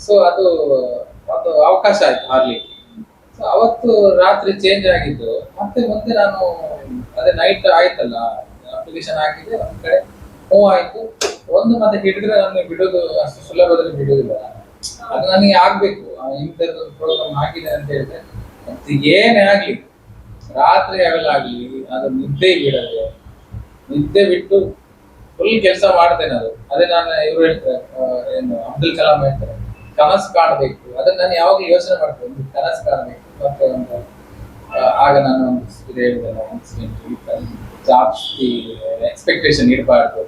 Speaker 1: ಸೊ ಅದು ಒಂದು ಅವಕಾಶ ಆಯ್ತು ಹಾರ್ಲಿಕ್ಕೆ. ಸೊ ಅವತ್ತು ರಾತ್ರಿ ಚೇಂಜ್ ಆಗಿದ್ದು. ಮತ್ತೆ ಮುಂದೆ ನಾನು ಅದೇ ನೈಟ್ ಆಯ್ತಲ್ಲ, ಅಪ್ಲಿಕೇಶನ್ ಹಾಕಿದೆ, ಒಂದ್ ಕಡೆ ಮೂವ್ ಆಯ್ತು. ಒಂದು ಮತ್ತೆ ಹಿಡಿದ್ರೆ ನನಗೆ ಬಿಡೋದು ಅಷ್ಟು ಸುಲಭದಲ್ಲಿ ಬಿಡುವುದಿಲ್ಲ. ಅದು ನನಗೆ ಆಗ್ಬೇಕು, ಇಂಥದ್ದು ಪ್ರೋಗ್ರಾಮ್ ಹಾಕಿದೆ ಅಂತ ಹೇಳಿದ್ರೆ ಮತ್ತೆ ಏನೇ ಆಗ್ಲಿ, ರಾತ್ರಿ ಅವೆಲ್ಲ ಆಗ್ಲಿ, ಅದು ನಿದ್ದೆ ಬಿಡದೆ, ನಿದ್ದೆ ಬಿಟ್ಟು ಫುಲ್ ಕೆಲಸ ಮಾಡ್ತೇನೆ. ಅದೇ ನಾನು ಇವ್ರು ಹೇಳ್ತಾರೆ, ಏನು ಅಬ್ದುಲ್ ಕಲಾಂ ಹೇಳ್ತಾರೆ, ಕನಸು ಕಾಣಬೇಕು. ಅದನ್ನ ನಾನು ಯಾವಾಗಲೂ ಯೋಚನೆ ಮಾಡ್ತೇನೆ, ಒಂದು ಕನಸು ಕಾಣಬೇಕು, ಮತ್ತೆ ಒಂದು ಆಗ ನಾನು ಒಂದು ಹೇಳಿದೆಲ್ಲ ಇನ್ಸಿಡೆಂಟ್ ಜಾಸ್ತಿ ಎಕ್ಸ್ಪೆಕ್ಟೇಷನ್ ಇರಬಾರ್ದು,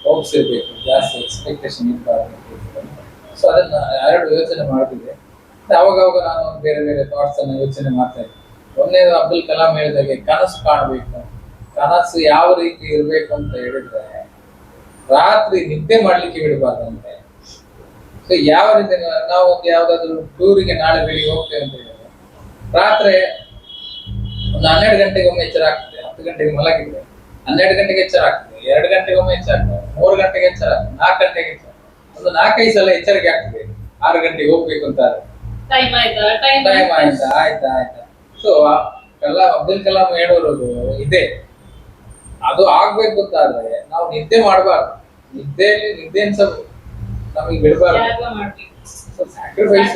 Speaker 1: ಹೋಪ್ಸ್ ಇರಬೇಕು, ಜಾಸ್ತಿ ಎಕ್ಸ್ಪೆಕ್ಟೇಷನ್ ಇರಬಾರ್ದು. ಸೊ ಅದನ್ನ ಎರಡು ಯೋಚನೆ ಮಾಡ್ತಿದ್ದೆ. ಅವಾಗ ನಾನು ಬೇರೆ ಬೇರೆ ಥಾಟ್ಸ್ ಅನ್ನ ಯೋಚನೆ ಮಾಡ್ತಾ ಇದ್ದೆ. ಒಂದೇದು ಅಬ್ದುಲ್ ಕಲಾಂ ಹೇಳಿದಾಗೆ ಕನಸು ಕಾಣಬೇಕು. ಕನಸು ಯಾವ ರೀತಿ ಇರ್ಬೇಕು ಅಂತ ಹೇಳಿದ್ರೆ ರಾತ್ರಿ ನಿದ್ದೆ ಮಾಡ್ಲಿಕ್ಕೆ ಬಿಡಬಾರ್ದಂತೆ. ಸೊ ಯಾವ ರೀತಿ ನಾವು ಒಂದು ಯಾವ್ದಾದ್ರು ಟೂರಿಗೆ ನಾಳೆ ಬೆಳಿಗ್ಗೆ ಹೋಗ್ತೇವೆ ಅಂತ ಹೇಳಿದ್ರೆ ರಾತ್ರಿ ಒಂದು 12 ಗಂಟೆಗೆ ಒಮ್ಮೆ ಎಚ್ಚರ ಆಗ್ತದೆ, 10 ಗಂಟೆಗೆ ಮಲಗಿದ್ರೆ 12 ಗಂಟೆಗೆ ಎಚ್ಚರ ಆಗ್ತದೆ, 2 ಗಂಟೆಗೆ ಒಮ್ಮೆ ಎಚ್ಚರ ಆಗ್ತದೆ, 3 ಗಂಟೆಗೆ ಎಚ್ಚರ ಆಗ್ತದೆ, 4 ಗಂಟೆಗೆ ಎಚ್ಚರ, ಒಂದು 4-5 ಸಲ ಎಚ್ಚರಿಕೆ ಆಗ್ತದೆ 6 ಗಂಟೆಗೆ ಹೋಗ್ಬೇಕು ಅಂತ.
Speaker 3: ಟೈಮ್ ಆಯ್ತಾ
Speaker 1: ಆಯ್ತಾ. ಸೊ ಅಬ್ದುಲ್ ಕಲಾಂ ಹೇಳೋದು ಇದೆ, ಅದು ಆಗ್ಬೇಕು ಅಂತ ಆದ್ರೆ ನಾವು ನಿದ್ದೆ ಮಾಡಬಾರ್ದು, ನಿದ್ದೆನ್ ನಮಗೆ ಬಿಡಬಾರ್ದು. ಸ್ಯಾಕ್ರಿಫೈಸ್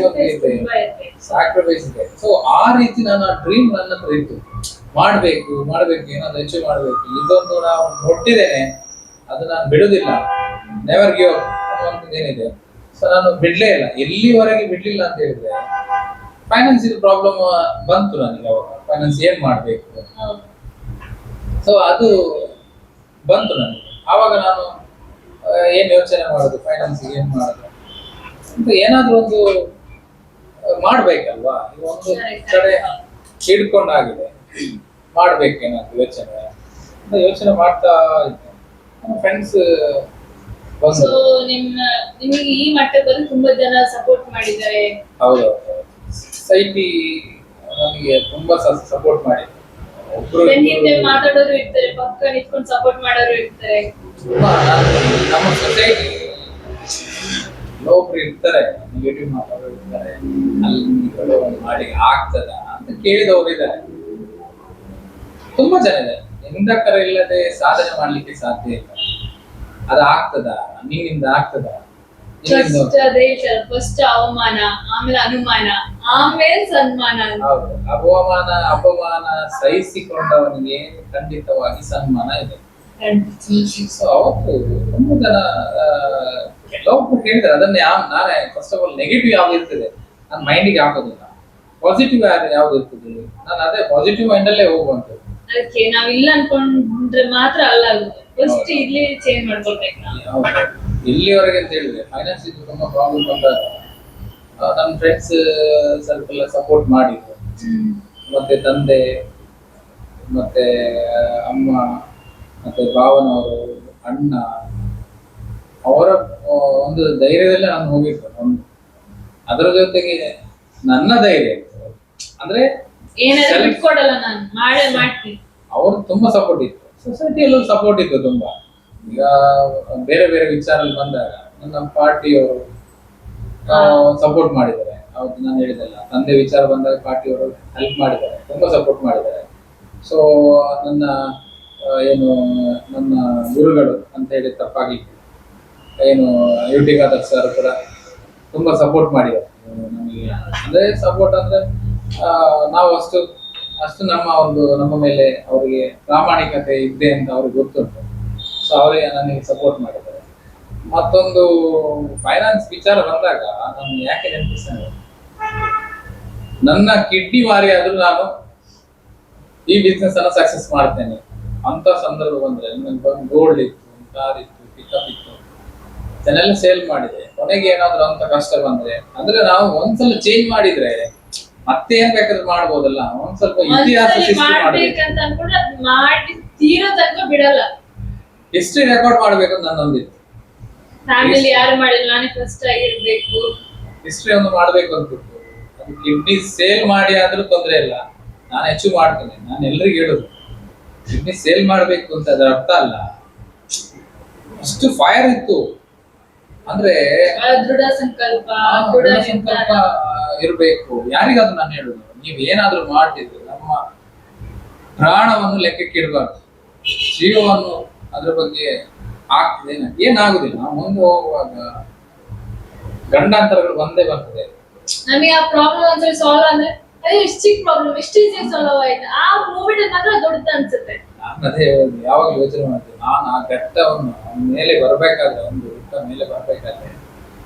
Speaker 1: ಸ್ಯಾಕ್ರಿಫೈಸ್ ಇದೆ. ಸೊ ಆ ರೀತಿ ನಾನು ಆ ಡ್ರೀಮ್ ನನ್ನ ಹತ್ರ ಇತ್ತು, ಮಾಡ್ಬೇಕು ಏನಾದ್ರು ಅಚೀವ್ ಮಾಡ್ಬೇಕು. ಇದೊಂದು ನಾವು ಮುಟ್ಟಿದ್ದೇನೆ, ಅದು ನಾನು ಬಿಡುದಿಲ್ಲ, ನೆವರ್ ಗಿವ್ ಅಪ್ ಅನ್ನುವಂಥದ್ದು ಏನಿದೆ. ಸೊ ನಾನು ಬಿಡ್ಲೇ ಇಲ್ಲ, ಎಲ್ಲಿವರೆಗೆ ಬಿಡ್ಲಿಲ್ಲ ಅಂತ ಹೇಳಿದ್ರೆ ಫೈನಾನ್ಸಿಯಲ್ ಪ್ರಾಬ್ಲಮ್ ಬಂತು ನನಗೆ. ಅವಾಗ ಫೈನಾನ್ಸ್ ಏನ್ ಮಾಡ್ಬೇಕು, ಸೊ ಅದು ಬಂತು ನನಗೆ. ಆವಾಗ ನಾನು ಏನ್ ಯೋಚನೆ ಮಾಡೋದು, ಫೈನಾನ್ಸ್ ಏನ್ ಮಾಡೋದು ಅಂತ ಏನಾದ್ರೂ ಒಂದು ಮಾಡ್ಬೇಕಲ್ವಾ. ಈಗ ಒಂದು ಕಡೆ ಹಿಡ್ಕೊಂಡಾಗಿದೆ, ಮಾಡ್ಬೇಕೇನಾದ್ರು ಯೋಚನೆ ಮಾಡ್ತಾ ಇದ್ದೆ. ನನ್ನ ಫ್ರೆಂಡ್ಸ್
Speaker 3: ಸೊ ನಿಮಗೆ ಈ ಮಟ್ಟದಲ್ಲಿ ತುಂಬಾ ಜನ ಸಪೋರ್ಟ್ ಮಾಡಿದ್ದಾರೆ.
Speaker 1: ಹೌದೌದು, ಸೊಸೈಟಿ ನಮಗೆ ತುಂಬಾ ಸಪೋರ್ಟ್ ಮಾಡಿದೆ.
Speaker 3: ಹಿಂದೆ ಮಾತಾಡೋರು ಇರ್ತಾರೆ, ಪಕ್ಕ ನಿಂತ್ಕೊಂಡು ಸಪೋರ್ಟ್ ಮಾಡೋರು ಇರ್ತಾರೆ.
Speaker 1: ನಮ್ಮ ಸೊಸೈಟಿ ಒಬ್ರು ಇರ್ತಾರೆ, ನೆಗೆಟಿವ್ ಮಾತಾಡೋರು ಇರ್ತಾರೆ, ಅಲ್ಲಿ ಮಾಡಿ ಆಗ್ತದ ಅಂತ ಕೇಳಿದವರು ಇದ್ದಾರೆ, ತುಂಬಾ ಜನ ಇದೆ. ನಿಂದಕರ ಇಲ್ಲದೆ ಸಾಧನೆ ಮಾಡ್ಲಿಕ್ಕೆ ಸಾಧ್ಯ ಇಲ್ಲ. ಅದು ಆಗ್ತದ, ನಿನ್ನಿಂದ ಆಗ್ತದ.
Speaker 3: ಫಸ್ಟ್ ಅವಮಾನ, ಆಮೇಲೆ ಅನುಮಾನ, ಆಮೇಲೆ ಸನ್ಮಾನ.
Speaker 1: ಹೌದು, ಅಪಮಾನ ಸಹಿಸಿಕೊಂಡವನಿಗೆ ಖಂಡಿತವಾಗಿ ಸನ್ಮಾನ ಇದೆ. ಸೊ ಅವತ್ತು ತುಂಬಾ ಜನ ಕೆಲವೊಬ್ರು ಹೇಳಿದ್ರೆ ಅದನ್ನೇ ನಾನೇ ಫಸ್ಟ್ ಆಫ್ ಆಲ್ ನೆಗೆಟಿವ್ ಯಾವ್ದು ಇರ್ತದೆ ನನ್ನ ಮೈಂಡಿಗೆ ಹಾಕೋದಿಲ್ಲ, ಪಾಸಿಟಿವ್ ಯಾವ್ದು ಇರ್ತದೆ ನಾನು ಅದೇ ಪಾಸಿಟಿವ್ ಮೈಂಡ್ ಅಲ್ಲೇ ಹೋಗುವಂಥದ್ದು.
Speaker 3: ಅದಕ್ಕೆ ನಾವಿಲ್ಲ ಅನ್ಕೊಂಡ್ರೆ ಮಾತ್ರ ಅಲ್ಲ, ಫಸ್ಟ್ ಇಲ್ಲಿ ಚೇಂಜ್ ಮಾಡ್ಕೊಳ್ಬೇಕು ನಾವು.
Speaker 1: ಇಲ್ಲಿವರೆಗೆ ಅಂತ ಹೇಳಿದ್ರೆ ಫೈನಾನ್ಸ್ ಇದು ತುಂಬಾ ಪ್ರಾಬ್ಲಮ್ ಬಂದಾಗ ನನ್ನ ಫ್ರೆಂಡ್ಸ್ ಸ್ವಲ್ಪ ಎಲ್ಲ ಸಪೋರ್ಟ್ ಮಾಡಿದ್ರು. ಮತ್ತೆ ತಂದೆ, ಮತ್ತೆ ಅಮ್ಮ, ಮತ್ತೆ ಭಾವನವರು, ಅಣ್ಣ, ಅವರ ಒಂದು ಧೈರ್ಯದಲ್ಲೇ ನಾನು ಹೋಗಿದ್ದು. ಅದರ ಜೊತೆಗೆ ನನ್ನ ಧೈರ್ಯ ಅಂದ್ರೆ
Speaker 3: ಏನಾದ್ರು ಬಿಟ್ಕೊಡಲ್ಲ, ನಾನು ಮಾಡೇ ಮಾಡ್ತೀನಿ.
Speaker 1: ಅವ್ರು ತುಂಬಾ ಸಪೋರ್ಟ್ ಇತ್ತು, ಸೊಸೈಟಿಯಲ್ಲೂ ಸಪೋರ್ಟ್ ಇತ್ತು ತುಂಬಾ. ಈಗ ಬೇರೆ ಬೇರೆ ವಿಚಾರಲ್ಲಿ ಬಂದಾಗ ನನ್ನ ಪಾರ್ಟಿಯವರು ಸಪೋರ್ಟ್ ಮಾಡಿದ್ದಾರೆ. ಅವತ್ತು ನಾನು ಹೇಳಿದೆಲ್ಲ, ತಂದೆ ವಿಚಾರ ಬಂದಾಗ ಪಾರ್ಟಿಯವರು ಹೆಲ್ಪ್ ಮಾಡಿದ್ದಾರೆ, ತುಂಬಾ ಸಪೋರ್ಟ್ ಮಾಡಿದ್ದಾರೆ. ಸೊ ನನ್ನ ನನ್ನ ಗುರುಗಳು ಅಂತ ಹೇಳಿ ತಪ್ಪಾಗಿ ಯುಟಿಗಾದರ್ ಸರ್ ಕೂಡ ತುಂಬಾ ಸಪೋರ್ಟ್ ಮಾಡಿದ್ದಾರೆ ನಮಗೆ. ಅಂದ್ರೆ ಸಪೋರ್ಟ್ ಅಂದ್ರೆ ನಾವು ಅಷ್ಟು ನಮ್ಮ ಮೇಲೆ ಅವರಿಗೆ ಪ್ರಾಮಾಣಿಕತೆ ಇದೆ ಅಂತ ಅವ್ರಿಗೆ ಗೊತ್ತುಂಟು. ಸೊ ಅವರೇ ನನಗೆ ಸಪೋರ್ಟ್ ಮಾಡಿದ್ದಾರೆ. ಮತ್ತೊಂದು ಫೈನಾನ್ಸ್ ವಿಚಾರ ಬಂದಾಗ ನಾನು ಯಾಕೆ ನೆನಪಿಸ್ತೇನೆ, ನನ್ನ ಕಿಡ್ನಿ ಮಾರಿ ಆದ್ರೂ ನಾನು ಈ ಬಿಸ್ನೆಸ್ ಅನ್ನ ಸಕ್ಸಸ್ ಮಾಡ್ತೇನೆ ಅಂತ ಸಂದರ್ಭ ಬಂದ್ರೆ, ಗೋಲ್ಡ್ ಇತ್ತು, ಕಾರ್ ಇತ್ತು, ಪಿಕಪ್ ಇತ್ತು, ಇದನ್ನೆಲ್ಲ ಸೇಲ್ ಮಾಡಿದೆ. ಕೊನೆಗೆ ಏನಾದ್ರು ಅಂತ ಕಷ್ಟ ಬಂದ್ರೆ, ಅಂದ್ರೆ ನಾವು ಒಂದ್ಸಲ ಚೇಂಜ್ ಮಾಡಿದ್ರೆ ಮತ್ತೆ ಏನ್ ಬೇಕಾದ್ರೂ ಮಾಡ್ಬೋದಲ್ಲ. ಒಂದ್ ಸ್ವಲ್ಪ ಇತಿಹಾಸ ಹಿಸ್ಟ್ರಿ ರೆಕಾರ್ಡ್ ಮಾಡ್ಬೇಕು ಅಂತ ನನ್ನೊಂದಿತ್ತು.
Speaker 3: ಫ್ಯಾಮಿಲಿ ಯಾರು ಮಾಡಿಲ್ಲ, ನಾನೇ ಫಸ್ಟ್ ಆಗಿರ್ಬೇಕು,
Speaker 1: ಹಿಸ್ಟ್ರಿ ಒಂದು ಮಾಡ್ಬೇಕು ಅಂತಿತ್ತು. ಅದು ಕಿಡ್ನಿ ಸೇಲ್ ಮಾಡಿ ಆದ್ರೂ ತೊಂದ್ರೆ ಇಲ್ಲ, ನಾನು ಅಚೀವ್ ಮಾಡ್ತೇನೆ. ನಾನು ಎಲ್ರಿಗೂ ಹೇಳುದು ಕಿಡ್ನಿ ಸೇಲ್ ಮಾಡ್ಬೇಕು ಅಂತ ಅದರ ಅರ್ಥ ಅಲ್ಲ, ಅಷ್ಟು ಫೈರ್ ಇತ್ತು. ಅಂದ್ರೆ
Speaker 3: ದೃಢ ಸಂಕಲ್ಪ
Speaker 1: ಇರ್ಬೇಕು. ಯಾರಿಗಾದ್ರೂ ನಾನು ಹೇಳುದು, ನೀವ್ ಏನಾದ್ರೂ ಮಾಡ್ತಿದ್ರು ನಮ್ಮ ಪ್ರಾಣವನ್ನು ಲೆಕ್ಕಕ್ಕೆ ಇಡಬಾರ್ದು, ಜೀವವನ್ನು ಅದ್ರ ಬಗ್ಗೆ ಆಗ್ತದೆ ಏನಾಗುದಿಲ್ಲ. ನಾವು ಮುಂದೆ ಹೋಗುವಾಗ ಗಂಡಾಂತರಗಳು ಬಂದೇ ಬರ್ತದೆ.
Speaker 3: ನಮಗೆ ಆ ಪ್ರಾಬ್ಲಮ್ ಒಂದ್ಸರಿ ಸಾಲ್ವ್ ಅಂದ್ರೆ ಅದೇ ಇಷ್ಟು ಚಿಕ್ಕ ಪ್ರಾಬ್ಲಮ್ ಎಷ್ಟು ಈಸಿ ಸಾಲ್ವ್ ಆಯ್ತು, ಆ ಮೂಮೆಂಟ್ ಮಾತ್ರ ದೊಡ್ಡದು ಅನ್ಸುತ್ತೆ.
Speaker 1: ನಾನು ಅದೇ ಯಾವಾಗ ಯೋಚನೆ ಮಾಡ್ತೀನಿ, ನಾನು ಆ ಘಟ್ಟವನ್ನು ಮೇಲೆ ಬರ್ಬೇಕಾದ್ರೆ, ಒಂದು ಘಟ್ಟ ಮೇಲೆ ಬರ್ಬೇಕಾದ್ರೆ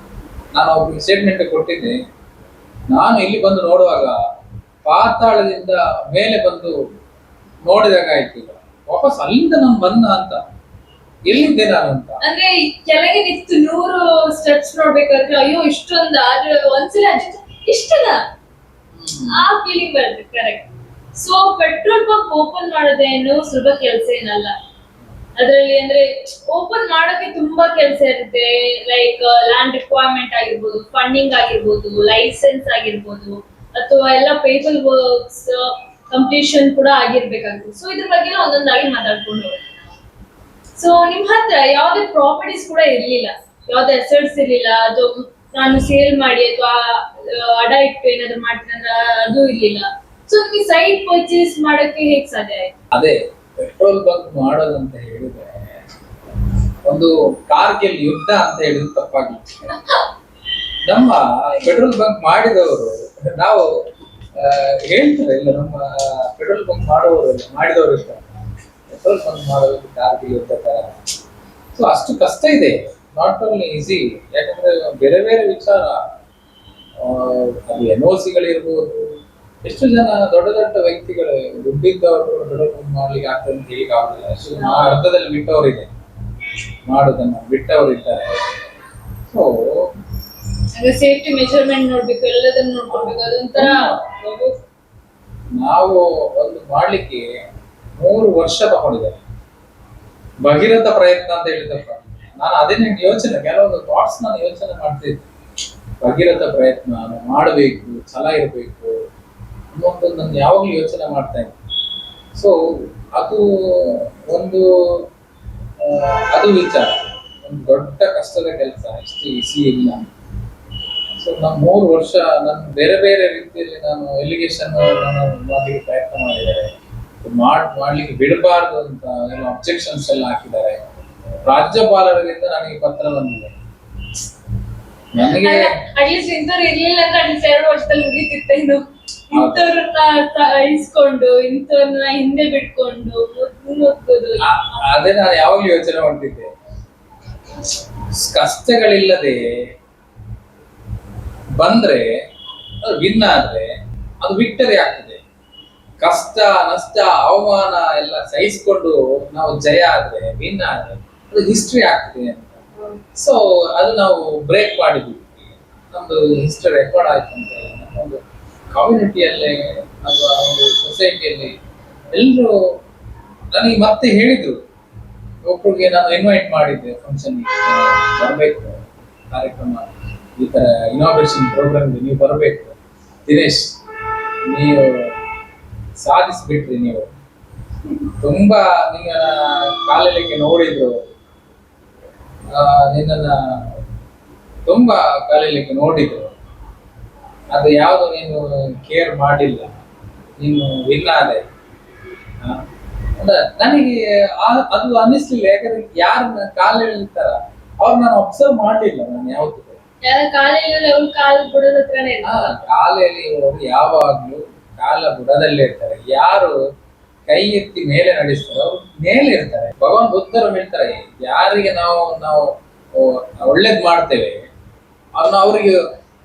Speaker 1: ನಾನು ಅವ್ರಿಗೆ ಸ್ಟೇಟ್ಮೆಂಟ್ ಕೊಟ್ಟಿದ್ದೆ. ನಾನು ಇಲ್ಲಿ ಬಂದು ನೋಡುವಾಗ ಪಾತಾಳದಿಂದ ಮೇಲೆ ಬಂದು ನೋಡಿದಾಗ ಆಯ್ತು. ಈಗ ವಾಪಸ್ ಅಲ್ಲಿಂದ ನಾನು ಬಂದ ಅಂತ, ಎಲ್ಲಿದ್ದೆ ನಾನು ಅಂತ.
Speaker 3: ಅಂದ್ರೆ ಕೆಳಗೆ ನಿಂತು 100 ಸ್ಟೆಪ್ಸ್ ನೋಡ್ಬೇಕಾದ್ರೆ ಅಯ್ಯೋ ಇಷ್ಟೊಂದು, ಆದ್ರೆ ಒಂದ್ಸಲ ಇಷ್ಟನ ಆ ಫೀಲಿಂಗ್ ಬರುತ್ತೆ. Correct. So petrol bunk open ಮಾಡೋದೇನು ಸುಲಭ ಕೆಲಸ ಏನಲ್ಲ. ಅದರಲ್ಲಿ ಅಂದ್ರೆ ಓಪನ್ ಮಾಡೋಕೆ ತುಂಬಾ ಕೆಲಸ ಇರುತ್ತೆ. ಲೈಕ್ ಲ್ಯಾಂಡ್ ರಿಕ್ವೈರ್ಮೆಂಟ್ ಆಗಿರ್ಬೋದು, ಫಂಡಿಂಗ್ ಆಗಿರ್ಬೋದು, ಲೈಸೆನ್ಸ್ ಆಗಿರ್ಬೋದು, ಅಥವಾ ಎಲ್ಲ ಪೇಪರ್ ವರ್ಕ್ಸ್ ಕಂಪ್ಲೀಷನ್ ಕೂಡ ಆಗಿರ್ಬೇಕಾಗುತ್ತೆ. ಸೊ ಇದ್ರ ಬಗ್ಗೆ ಒಂದೊಂದಾಗಿ ಮಾತಾಡ್ಕೊಂಡು ಹೋಗುತ್ತೆ. ಸೊ ನಿಮ್ ಹತ್ರ ಯಾವ್ದೇ ಪ್ರಾಪರ್ಟೀಸ್ ಕೂಡ ಇರ್ಲಿಲ್ಲ, ಯಾವ್ದೇ ಅಸೆಟ್ಸ್ ಇರ್ಲಿಲ್ಲ, ಅದು ನಾನು ಸೇಲ್ ಮಾಡಿ ಅಥವಾ ಅಡ ಇಟ್ಟು ಏನಾದ್ರು ಮಾಡ್ತೀನಿ ಅಂದ್ರೆ ಅದು ಇರ್ಲಿಲ್ಲ. ಸೊ ನಿಮ್ಗೆ ಸೈಟ್ ಪರ್ಚೇಸ್ ಮಾಡಕ್ಕೆ ಹೇಗ್ ಸಾಧ್ಯ ಆಯ್ತು?
Speaker 1: ಅದೇ ಪೆಟ್ರೋಲ್ ಬಂಕ್ ಮಾಡೋದಂತ ಹೇಳಿದ್ರೆ ಒಂದು ಕಾರ್ಗಿಲ್ ಯುದ್ಧ ಅಂತ ಹೇಳಿದ್ರೆ ತಪ್ಪಾಗಿಲ್ಲ. ನಮ್ಮ ಪೆಟ್ರೋಲ್ ಬಂಕ್ ಮಾಡಿದವರು, ನಾವು ಹೇಳ್ತಾರೆ ಇಲ್ಲ, ನಮ್ಮ ಪೆಟ್ರೋಲ್ ಬಂಕ್ ಮಾಡುವವರು ಮಾಡಿದವರು ಇರ್ತಾರೆ, ಪೆಟ್ರೋಲ್ ಬಂಕ್ ಮಾಡೋದಕ್ಕೆ ಕಾರ್ಗಿಲ್ ಯುದ್ಧ ತರ. ಸೊ ಅಷ್ಟು ಕಷ್ಟ ಇದೆ, ನಾಟ್ ಓನ್ಲಿ ಈಸಿ. ಯಾಕಂದ್ರೆ ಬೇರೆ ಬೇರೆ ವಿಚಾರ, ಅದು NOC ಗಳಿರ್ಬೋದು, ಎಷ್ಟು ಜನ ದೊಡ್ಡ ದೊಡ್ಡ ವ್ಯಕ್ತಿಗಳು ದುಡ್ಡಿದ್ದವರು ಪೆಟ್ರೋಲ್ ಬಂಕ್ ಮಾಡ್ಲಿಕ್ಕೆ ಆಗ್ತದೆ ಅಂತ ಹೇಳಿಕ್ ಆಗುದಿಲ್ಲ. ಅಷ್ಟು ಅರ್ಧದಲ್ಲಿ ಬಿಟ್ಟವರಿದೆ, ಮಾಡೋದನ್ನ ಬಿಟ್ಟವರಿದ್ದಾರೆ. ಸೊ
Speaker 3: ಸೇಫ್ಟಿ ಮೆಜರ್ಮೆಂಟ್ ನೋಡ್ಬೇಕು, ಎಲ್ಲದನ್ನ ನೋಡ್ಕೊಳ್ಬೇಕು. ಅದೊಂಥರ
Speaker 1: ನಾವು ಒಂದು ಮಾಡ್ಲಿಕ್ಕೆ 3 ವರ್ಷ ತಗೊಂಡಿದ್ದೇವೆ. ಭಗೀರಥ ಪ್ರಯತ್ನ ಅಂತ ಹೇಳಿದಪ್ಪ, ನಾನು ಅದನ್ನೇ ಯೋಚನೆ, ಕೆಲವೊಂದು ಥಾಟ್ಸ್ ನಾನು ಯೋಚನೆ ಮಾಡ್ತಿದ್ದೆ. ಭಗೀರಥ ಪ್ರಯತ್ನ ಮಾಡಬೇಕು, ಛಲ ಇರಬೇಕು ಅನ್ನೋದು ನಾನು ಯಾವಾಗಲೂ ಯೋಚನೆ ಮಾಡ್ತಾ ಇದ್ದೆ. ಸೊ ಅದು ಒಂದು ಅದು ವಿಚಾರ, ಒಂದು ದೊಡ್ಡ ಕಷ್ಟದ ಕೆಲಸ, ಇಷ್ಟು ಈಸಿ ಇಲ್ಲ. ಸೊ ನಾನು 3 ವರ್ಷ ನಾನು ಬೇರೆ ಬೇರೆ ರೀತಿಯಲ್ಲಿ ನಾನು ಎಲಿಗೇಷನ್ ಮಾಡ್ಲಿಕ್ಕೆ ಪ್ರಯತ್ನ ಮಾಡಿದ್ದಾರೆ. ಮಾಡ್ಲಿಕ್ಕೆ ಬಿಡಬಾರ್ದು ಅಂತ ಏನೋ ಅಬ್ಜೆಕ್ಷನ್ಸ್ ಎಲ್ಲ ಹಾಕಿದ್ದಾರೆ. ರಾಜ್ಯಪಾಲರಿಂದ ನನಗೆ ಪತ್ರ ಬಂದಿದೆ. ನನಗೆ
Speaker 3: ಅಟ್ಲೀಸ್ಟ್ ಇಂಥವ್ರು ಇರ್ಲಿಲ್ಲ ಅಂದ್ರೆ ಅಟ್ಲೀಸ್ಟ್ 2 ವರ್ಷದಲ್ಲಿ ಮುಗಿತಿತ್ತೇನು. ಇಂಥವ್ರನ್ನ ಇಸ್ಕೊಂಡು, ಇಂಥವ್ರನ್ನ ಹಿಂದೆ ಬಿಟ್ಕೊಂಡು ಮುಗ್ಗೋದು.
Speaker 1: ಅದೇ ನಾನು ಯಾವಾಗ್ಲೂ ಯೋಚನೆ ಮಾಡ್ತಿದ್ದೆ, ಕಷ್ಟಗಳಿಲ್ಲದೆ ಬಂದ್ರೆ ಅದು ವಿನ್ ಆದ್ರೆ ಅದು ವಿಕ್ಟರಿ ಆಗ್ತದೆ. ಕಷ್ಟ ನಷ್ಟ ಅವಮಾನ ಎಲ್ಲ ಸಹಿಸ್ಕೊಂಡು ನಾವು ಜಯ ಆದ್ರೆ, ವಿನ್ ಆದ್ರೆ ಅದು ಹಿಸ್ಟ್ರಿ ಆಗ್ತದೆ ಅಂತ. ಸೊ ಅದು ನಾವು ಬ್ರೇಕ್ ಮಾಡಿದ್ವಿ, ನಮ್ದು ಹಿಸ್ಟ್ರಿ ರೆಕಾರ್ಡ್ ಆಯ್ತು ಅಂತ. ನಮ್ಮೊಂದು ಕಮ್ಯುನಿಟಿಯಲ್ಲಿ ಅಥವಾ ಒಂದು ಸೊಸೈಟಿಯಲ್ಲಿ ಎಲ್ಲರೂ ನನಗೆ ಮತ್ತೆ ಹೇಳಿದ್ರು. ಒಬ್ಬರಿಗೆ ನಾನು ಇನ್ವೈಟ್ ಮಾಡಿದ್ದೆ ಫಂಕ್ಷನ್, ಬರಬೇಕು ಕಾರ್ಯಕ್ರಮ, ಈ ತರ ಇನಾಗ್ರೇಷನ್ ಪ್ರೋಗ್ರಾಮ್ಗೆ ನೀವು ಬರಬೇಕು, ದಿನೇಶ್ ನೀವು ಸಾಧಿಸ್ಬಿಟ್ರಿ, ನೀವು ತುಂಬಾ ನಿಮ್ಮ ಕಾಲೆಲೆಗೆ ನೋಡಿದ್ರು, ನಿನ್ನನ್ನ ತುಂಬಾ ಕಾಲೆಲೆಗೆ ನೋಡಿದ್ರು, ಅದು ಯಾವುದು ನೀನು ಕೇರ್ ಮಾಡಿಲ್ಲ, ನೀನು ವಿನ್ ಆದೆ. ನನಗೆ ಅದು ಅನ್ನಿಸ್ಲಿಲ್ಲ. ಯಾಕಂದ್ರೆ ಯಾರನ್ನ ಕಾಲು ಎಳಿತಾರ ಅವ್ರು ನಾನು ಅಬ್ಸರ್ವ್ ಮಾಡ್ಲಿಲ್ಲ ನಾನು ಯಾವತ್ತೂ. ಕಾಲು ಎಳೆಯುವವರು ಯಾವಾಗ್ಲೂ ಕಾಲ ಬುಡದಲ್ಲೇ ಇರ್ತಾರೆ. ಯಾರು ಕೈ ಎತ್ತಿ ಮೇಲೆ ನಡೆಸ್ತಾರೆ ಅವ್ರು ಮೇಲೆ ಇರ್ತಾರೆ. ಭಗವಾನ್ ಬುದ್ಧರು ಹೇಳ್ತಾರೆ, ಯಾರಿಗೆ ನಾವು ಒಳ್ಳೇದ್ ಮಾಡ್ತೇವೆ ಅವ್ರನ್ನ ಅವ್ರಿಗೆ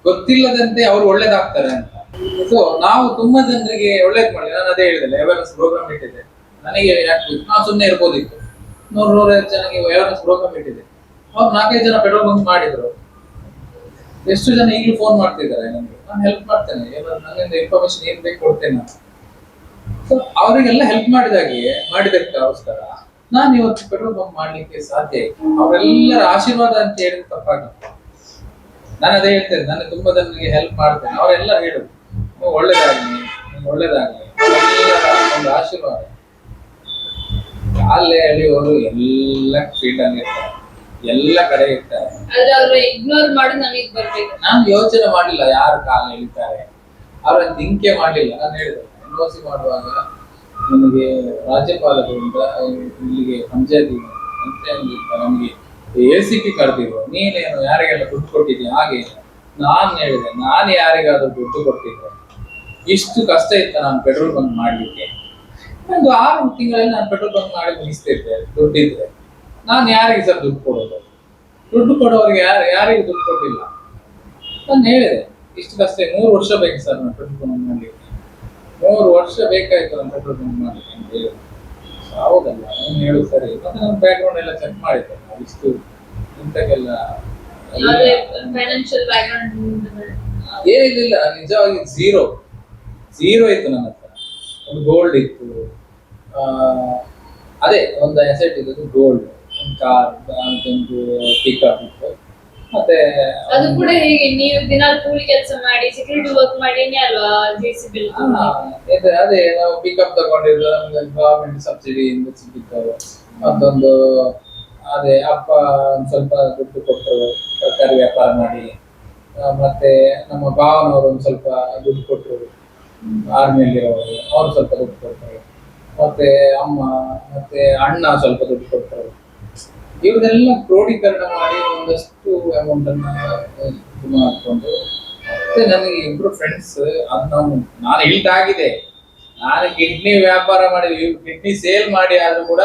Speaker 1: ಗೊತ್ತಿಲ್ಲದಂತೆ ಅವ್ರು ಒಳ್ಳೇದಾಗ್ತಾರೆ ಅಂತ. ಸೊ ನಾವು ತುಂಬಾ ಜನರಿಗೆ ಒಳ್ಳೇದ್ ಮಾಡಿ, ನಾನು ಅದೇ ಹೇಳಿದೆ, ಅವೇರ್ನೆಸ್ ಪ್ರೋಗ್ರಾಮ್ ಇಟ್ಟಿದೆ. ನನಗೆ ಯಾಕೆ ನಾವು ಸುಮ್ಮನೆ ಇರ್ಬೋದಿತ್ತು. 100-150 ಜನಕ್ಕೆ ಅವೇರ್ನೆಸ್ ಪ್ರೋಗ್ರಾಮ್ ಇಟ್ಟಿದೆ. ಅವ್ರು 4-5 ಜನ ಪೆಟ್ರೋಲ್ ಬಂಕ್ ಮಾಡಿದ್ರು. ಎಷ್ಟು ಜನ ಈಗಲೂ ಫೋನ್ ಮಾಡ್ತಿದ್ದಾರೆ ನನಗೆ, ನಾನು ಹೆಲ್ಪ್ ಮಾಡ್ತೇನೆ, ನನ್ನಿಂದ ಇನ್ಫಾರ್ಮೇಶನ್ ಏನ್ ಬೇಕು ಕೊಡ್ತೇನೆ ನಾನು. ಸೊ ಅವರಿಗೆಲ್ಲ ಹೆಲ್ಪ್ ಮಾಡಿದಕ್ಕೋಸ್ಕರ ನಾನು ಇವತ್ತು ಪೆಟ್ರೋಲ್ ಬಂಕ್ ಮಾಡ್ಲಿಕ್ಕೆ ಸಾಧ್ಯ ಆಯ್ತು. ಅವರೆಲ್ಲರ ಆಶೀರ್ವಾದ ಅಂತ ಹೇಳಿದ್ರೆ ತಪ್ಪಾಗುತ್ತೆ. ನಾನು ಅದೇ ಹೇಳ್ತೇನೆ, ನಾನು ತುಂಬಾ ಜನರಿಗೆ ಹೆಲ್ಪ್ ಮಾಡ್ತೇನೆ, ಅವರೆಲ್ಲ ಹೇಳುದು ನೀವು ಒಳ್ಳೇದಾಗ್ಲಿ, ಒಳ್ಳೇದಾಗ್ಲಿ, ಒಂದು ಆಶೀರ್ವಾದ. ಕಾಲೇ ಎಳೆಯುವವರು ಎಲ್ಲ ಫೀಲ್ಡ್ ಅಲ್ಲಿ ಇರ್ತಾರೆ, ಎಲ್ಲ ಕಡೆ ಇರ್ತಾರೆ.
Speaker 3: ಇಗ್ನೋರ್ ಮಾಡಿ ನಮಗೆ ಬರ್ಬೇಕು.
Speaker 1: ನಾನು ಯೋಚನೆ ಮಾಡಿಲ್ಲ ಯಾರು ಕಾಲು ಎಳಿತಾರೆ, ಅವ್ರ ತಿಂಕೆ ಮಾಡ್ಲಿಲ್ಲ. ನಾನು ಹೇಳಿದೆ NOC ಮಾಡುವಾಗ ನಮಗೆ ರಾಜ್ಯಪಾಲರಿಂದ ಇಲ್ಲಿಗೆ ಪಂಚಾಯತಿ ನಮಗೆ ACP ಕರೆದಿದ್ರು, ನೀನೇನು ಯಾರಿಗೆಲ್ಲ ದುಡ್ಡು ಕೊಟ್ಟಿದ್ಯಾ? ಹಾಗೆ ನಾನು ಹೇಳಿದೆ, ನಾನು ಯಾರಿಗಾದ್ರೂ ದುಡ್ಡು ಕೊಟ್ಟಿದ್ದೆ ಇಷ್ಟು ಕಷ್ಟ ಇತ್ತು ನಾನು ಪೆಟ್ರೋಲ್ ಬಂಕ್ ಮಾಡ್ಲಿಕ್ಕೆ. ಒಂದು 6 ತಿಂಗಳಲ್ಲಿ ನಾನು ಪೆಟ್ರೋಲ್ ಬಂಕ್ ಮಾಡಿ ಮುಗಿಸ್ತಿದ್ದೆ. ದುಡ್ಡಿದ್ರೆ ನಾನು ಯಾರಿಗೆ ಸರ್ ದುಡ್ಡು ಕೊಡೋದು? ದುಡ್ಡು ಕೊಡೋರಿಗೆ ಯಾರಿಗೂ ದುಡ್ಡು ಕೊಟ್ಟಿಲ್ಲ. ನಾನು ಹೇಳಿದೆ ಇಷ್ಟು ಕಷ್ಟ 3 ವರ್ಷ ಬೇಕು ಸರ್ ನಾನು ಪೆಟ್ರೋಲ್ ಬಂಕ್ ಮಾಡ್ಲಿಕ್ಕೆ. 3 ವರ್ಷ ಬೇಕಾಯ್ತು ನಮ್ಮ ಪೆಟ್ರೋಲ್ ಬಂಕ್ ಮಾಡ್ಲಿಕ್ಕೆ ಅಂತ ಹೇಳಿ. ಹೌದಲ್ಲ ಅವ್ನು ಹೇಳುದು ಸರಿ. ಮತ್ತೆ ನಮ್ಮ ಬ್ಯಾಕ್ ಗ್ರೌಂಡ್ ಎಲ್ಲ ಚೆಕ್ ಮಾಡಿದ್ದೆ ನಾವು ಇಷ್ಟು ಇಂಥಕ್ಕೆಲ್ಲ
Speaker 3: ಫೈನಾನ್ಷಿಯಲ್ ಬ್ಯಾಕ್ಗ್ರೌಂಡ್
Speaker 1: ಏನಿಲ್ಲ, ನಿಜವಾಗಿ ಝೀರೋ ಇತ್ತು ನನ್ನ ಹತ್ರ. ಒಂದು ಗೋಲ್ಡ್ ಇತ್ತು, ಆ, ಅದೇ ಒಂದು ಅಸೆಟ್ ಇದ್ದದ್ದು ಗೋಲ್ಡ್, ಒಂದು ಕಾರ್, ಒಂದು ಪಿಕಪ್ ಇತ್ತು. ಮತ್ತೆ
Speaker 3: ಅದು ಕೂಡ ಹೇಗೆ ನೀವು ದಿನ ಕೂಲಿ ಕೆಲಸ ಮಾಡಿ ಸೆಕ್ಯೂರಿಟಿ ವರ್ಕ್ ಮಾಡಿನೇ ಅಲ್ವಾ JCB
Speaker 1: ಅದೇ ನಾವು ಪಿಕಪ್ ತಗೊಂಡಿದ್ದು ನಮ್ಗೆ ಗವರ್ಮೆಂಟ್ ಸಬ್ಸಿಡಿಯಿಂದ ಸಿಕ್ಕಿತ್ತು. ಮತ್ತೊಂದು ಅದೇ ಅಪ್ಪ ಒಂದ್ ಸ್ವಲ್ಪ ದುಡ್ಡು ಕೊಟ್ಟರು ತರಕಾರಿ ವ್ಯಾಪಾರ ಮಾಡಿ. ಮತ್ತೆ ನಮ್ಮ ಭಾವನವರು ಒಂದ್ ಸ್ವಲ್ಪ ದುಡ್ಡು ಕೊಟ್ಟರು, ಆರ್ಮಿಯಲ್ಲಿರೋರು ಅವ್ರು ಸ್ವಲ್ಪ ದುಡ್ಡು ಕೊಟ್ಟರು. ಮತ್ತೆ ಅಮ್ಮ ಮತ್ತೆ ಅಣ್ಣ ಸ್ವಲ್ಪ ದುಡ್ಡು ಕೊಟ್ಟರು. ಇವ್ರನ್ನೆಲ್ಲ ಕ್ರೋಢೀಕರಣ ಮಾಡಿ ಒಂದಷ್ಟು ಅಮೌಂಟ್ ಅನ್ನ ಇದು ಮಾಡಿಕೊಂಡು, ಮತ್ತೆ ನನಗೆ ಇಬ್ರು ಫ್ರೆಂಡ್ಸ್, ಅದು ನಾನು ಇಲ್ದಾಗಿದೆ. ನಾನು ಕಿಡ್ನಿ ವ್ಯಾಪಾರ ಮಾಡಿ ಕಿಡ್ನಿ ಸೇಲ್ ಮಾಡಿ ಆದ್ರೂ ಕೂಡ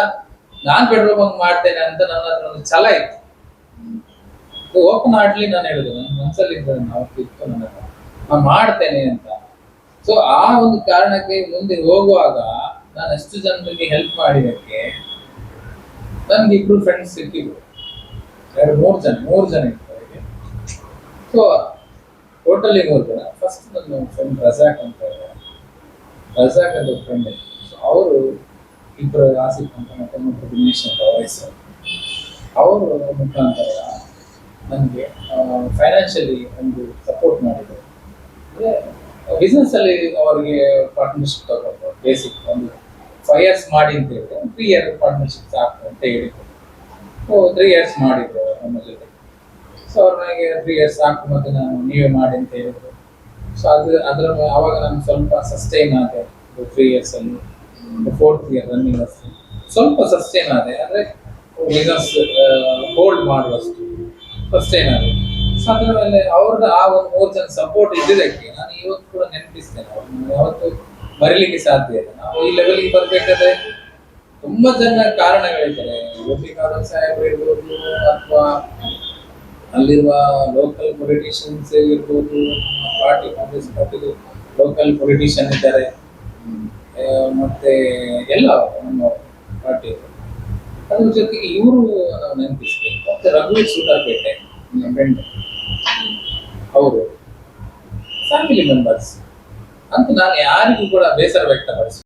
Speaker 1: ನಾನ್ ಪೆಟ್ರೋಲ್ ಬಂಕ್ ಮಾಡ್ತೇನೆ ಅಂತ ನನ್ನ ಹತ್ರ ಒಂದು ಛಲ ಇತ್ತು. ಓಪನ್ ಆಡ್ಲಿ ನಾನು ಹೇಳುದು, ನನ್ನ ಮನಸ್ಸಲ್ಲಿ ಇತ್ತು ನನ್ನ ಹತ್ರ, ನಾನು ಮಾಡ್ತೇನೆ ಅಂತ. ಸೊ ಆ ಒಂದು ಕಾರಣಕ್ಕೆ ಮುಂದೆ ಹೋಗುವಾಗ ನಾನು ಎಷ್ಟು ಜನರಿಗೆ ಹೆಲ್ಪ್ ಮಾಡಿದಕ್ಕೆ ನನ್ಗೆ ಇಬ್ರು ಫ್ರೆಂಡ್ಸ್ ಸಿಕ್ಕಿದ್ರು, 2-3 ಜನ ಇತ್ತು ಅವರಿಗೆ. ಸೊ ಟೋಟಲಿ 3 ಜನ. ಫಸ್ಟ್ ನನ್ನ ಫ್ರೆಂಡ್ ರಜಾಕ್ ಅಂತ ಫ್ರೆಂಡ್ ಇತ್ತು. ಸೊ ಅವರು ಇಬ್ಬರು ಆಸಿಫ್ ಅಂತ ಮತ್ತೆ ಇನ್ನೊಬ್ರು ದಿನೇಶ್ ಅಂತ ವಯಸ್ಸು. ಅವರು ಮುಖಾಂತರ ನನಗೆ ಫೈನಾನ್ಷಿಯಲಿ ಒಂದು ಸಪೋರ್ಟ್ ಮಾಡಿದರು. ಅಂದರೆ ಬಿಸ್ನೆಸ್ ಅಲ್ಲಿ ಅವರಿಗೆ ಪಾರ್ಟ್ನರ್ಶಿಪ್ ತಗೊಂಡು ಬೇಸಿಕ್ ಒಂದು 5 years ಮಾಡಿ ಅಂತ ಹೇಳಿದ್ರೆ 3 year ಪಾರ್ಟ್ನರ್ಶಿಪ್ ಸಾಕು ಅಂತ ಹೇಳಿದ್ರು. ಸೊ 3 years ಮಾಡಿದ್ರು ನಮ್ಮ ಜೊತೆ. ಸೊ ಅವ್ರು ನನಗೆ 3 years ಸಾಕು, ಮತ್ತೆ ನಾನು ನೀವೇ ಮಾಡಿ ಅಂತ ಹೇಳಿದ್ರು. ಸೊ ಅದರ ಅವಾಗ ನಾನು ಸ್ವಲ್ಪ ಸಸ್ಟೈನ್ ಆದೆ 3 years ಅಲ್ಲಿ. 4th year ರನ್ನಿಂಗ್ ಅಷ್ಟು ಸ್ವಲ್ಪ ಸಸ್ಟೈನ್ ಆದೆ, ಅಂದ್ರೆ ಬಿಸ್ನೆಸ್ ಹೋಲ್ಡ್ ಮಾಡುವಷ್ಟು ಸಸ್ಟೈನ್ ಆದೆ. ಸೊ ಅದರ ಮೇಲೆ ಅವ್ರದ್ದು ಆ ಒಂದು 3 ಜನ ಸಪೋರ್ಟ್ ಇದ್ದಿದ್ದಕ್ಕೆ ನಾನು ಇವತ್ತು ಕೂಡ ನೆನಪಿಸ್ತೇನೆ. ಅವ್ರನ್ನ ಯಾವತ್ತು ಮರಿಲಿಕ್ಕೆ ಸಾಧ್ಯ ಇಲ್ಲ. ನಾವು ಈ ಲೆವೆಲ್ಗೆ ಬರ್ಬೇಕಾದ್ರೆ ತುಂಬಾ ಜನ ಕಾರಣಗಳಿದ್ದಾರೆ. ಗೋಪಿಕಾನಂದ ಸಾಹೇಬ್ರು ಇರ್ಬೋದು, ಅಥವಾ ಅಲ್ಲಿರುವ ಲೋಕಲ್ ಪೊಲಿಟಿಷಿಯನ್ಸ್ ಇರ್ಬೋದು, ಪಾರ್ಟಿ ಕಾಂಗ್ರೆಸ್ ಪಾರ್ಟಿದು ಲೋಕಲ್ ಪೊಲಿಟಿಷಿಯನ್ ಇದ್ದಾರೆ, ಮತ್ತೆ ಎಲ್ಲ ನಮ್ಮ ಪಾರ್ಟಿ. ಅದ್ರ ಜೊತೆಗೆ ಇವರು ನಾವು ನೆನಪಿಸ್ಬೇಕು. ಮತ್ತೆ ರಘುವೀರ್ ಸುತಾರ್ಪೇಟೆ ಫ್ರೆಂಡ್, ಅವರು ಫ್ಯಾಮಿಲಿ ಮೆಂಬರ್ಸ್ ಅಂತ ನಾನು ಯಾರಿಗೂ ಕೂಡ ಬೇಸರ ವ್ಯಕ್ತಪಡಿಸಿ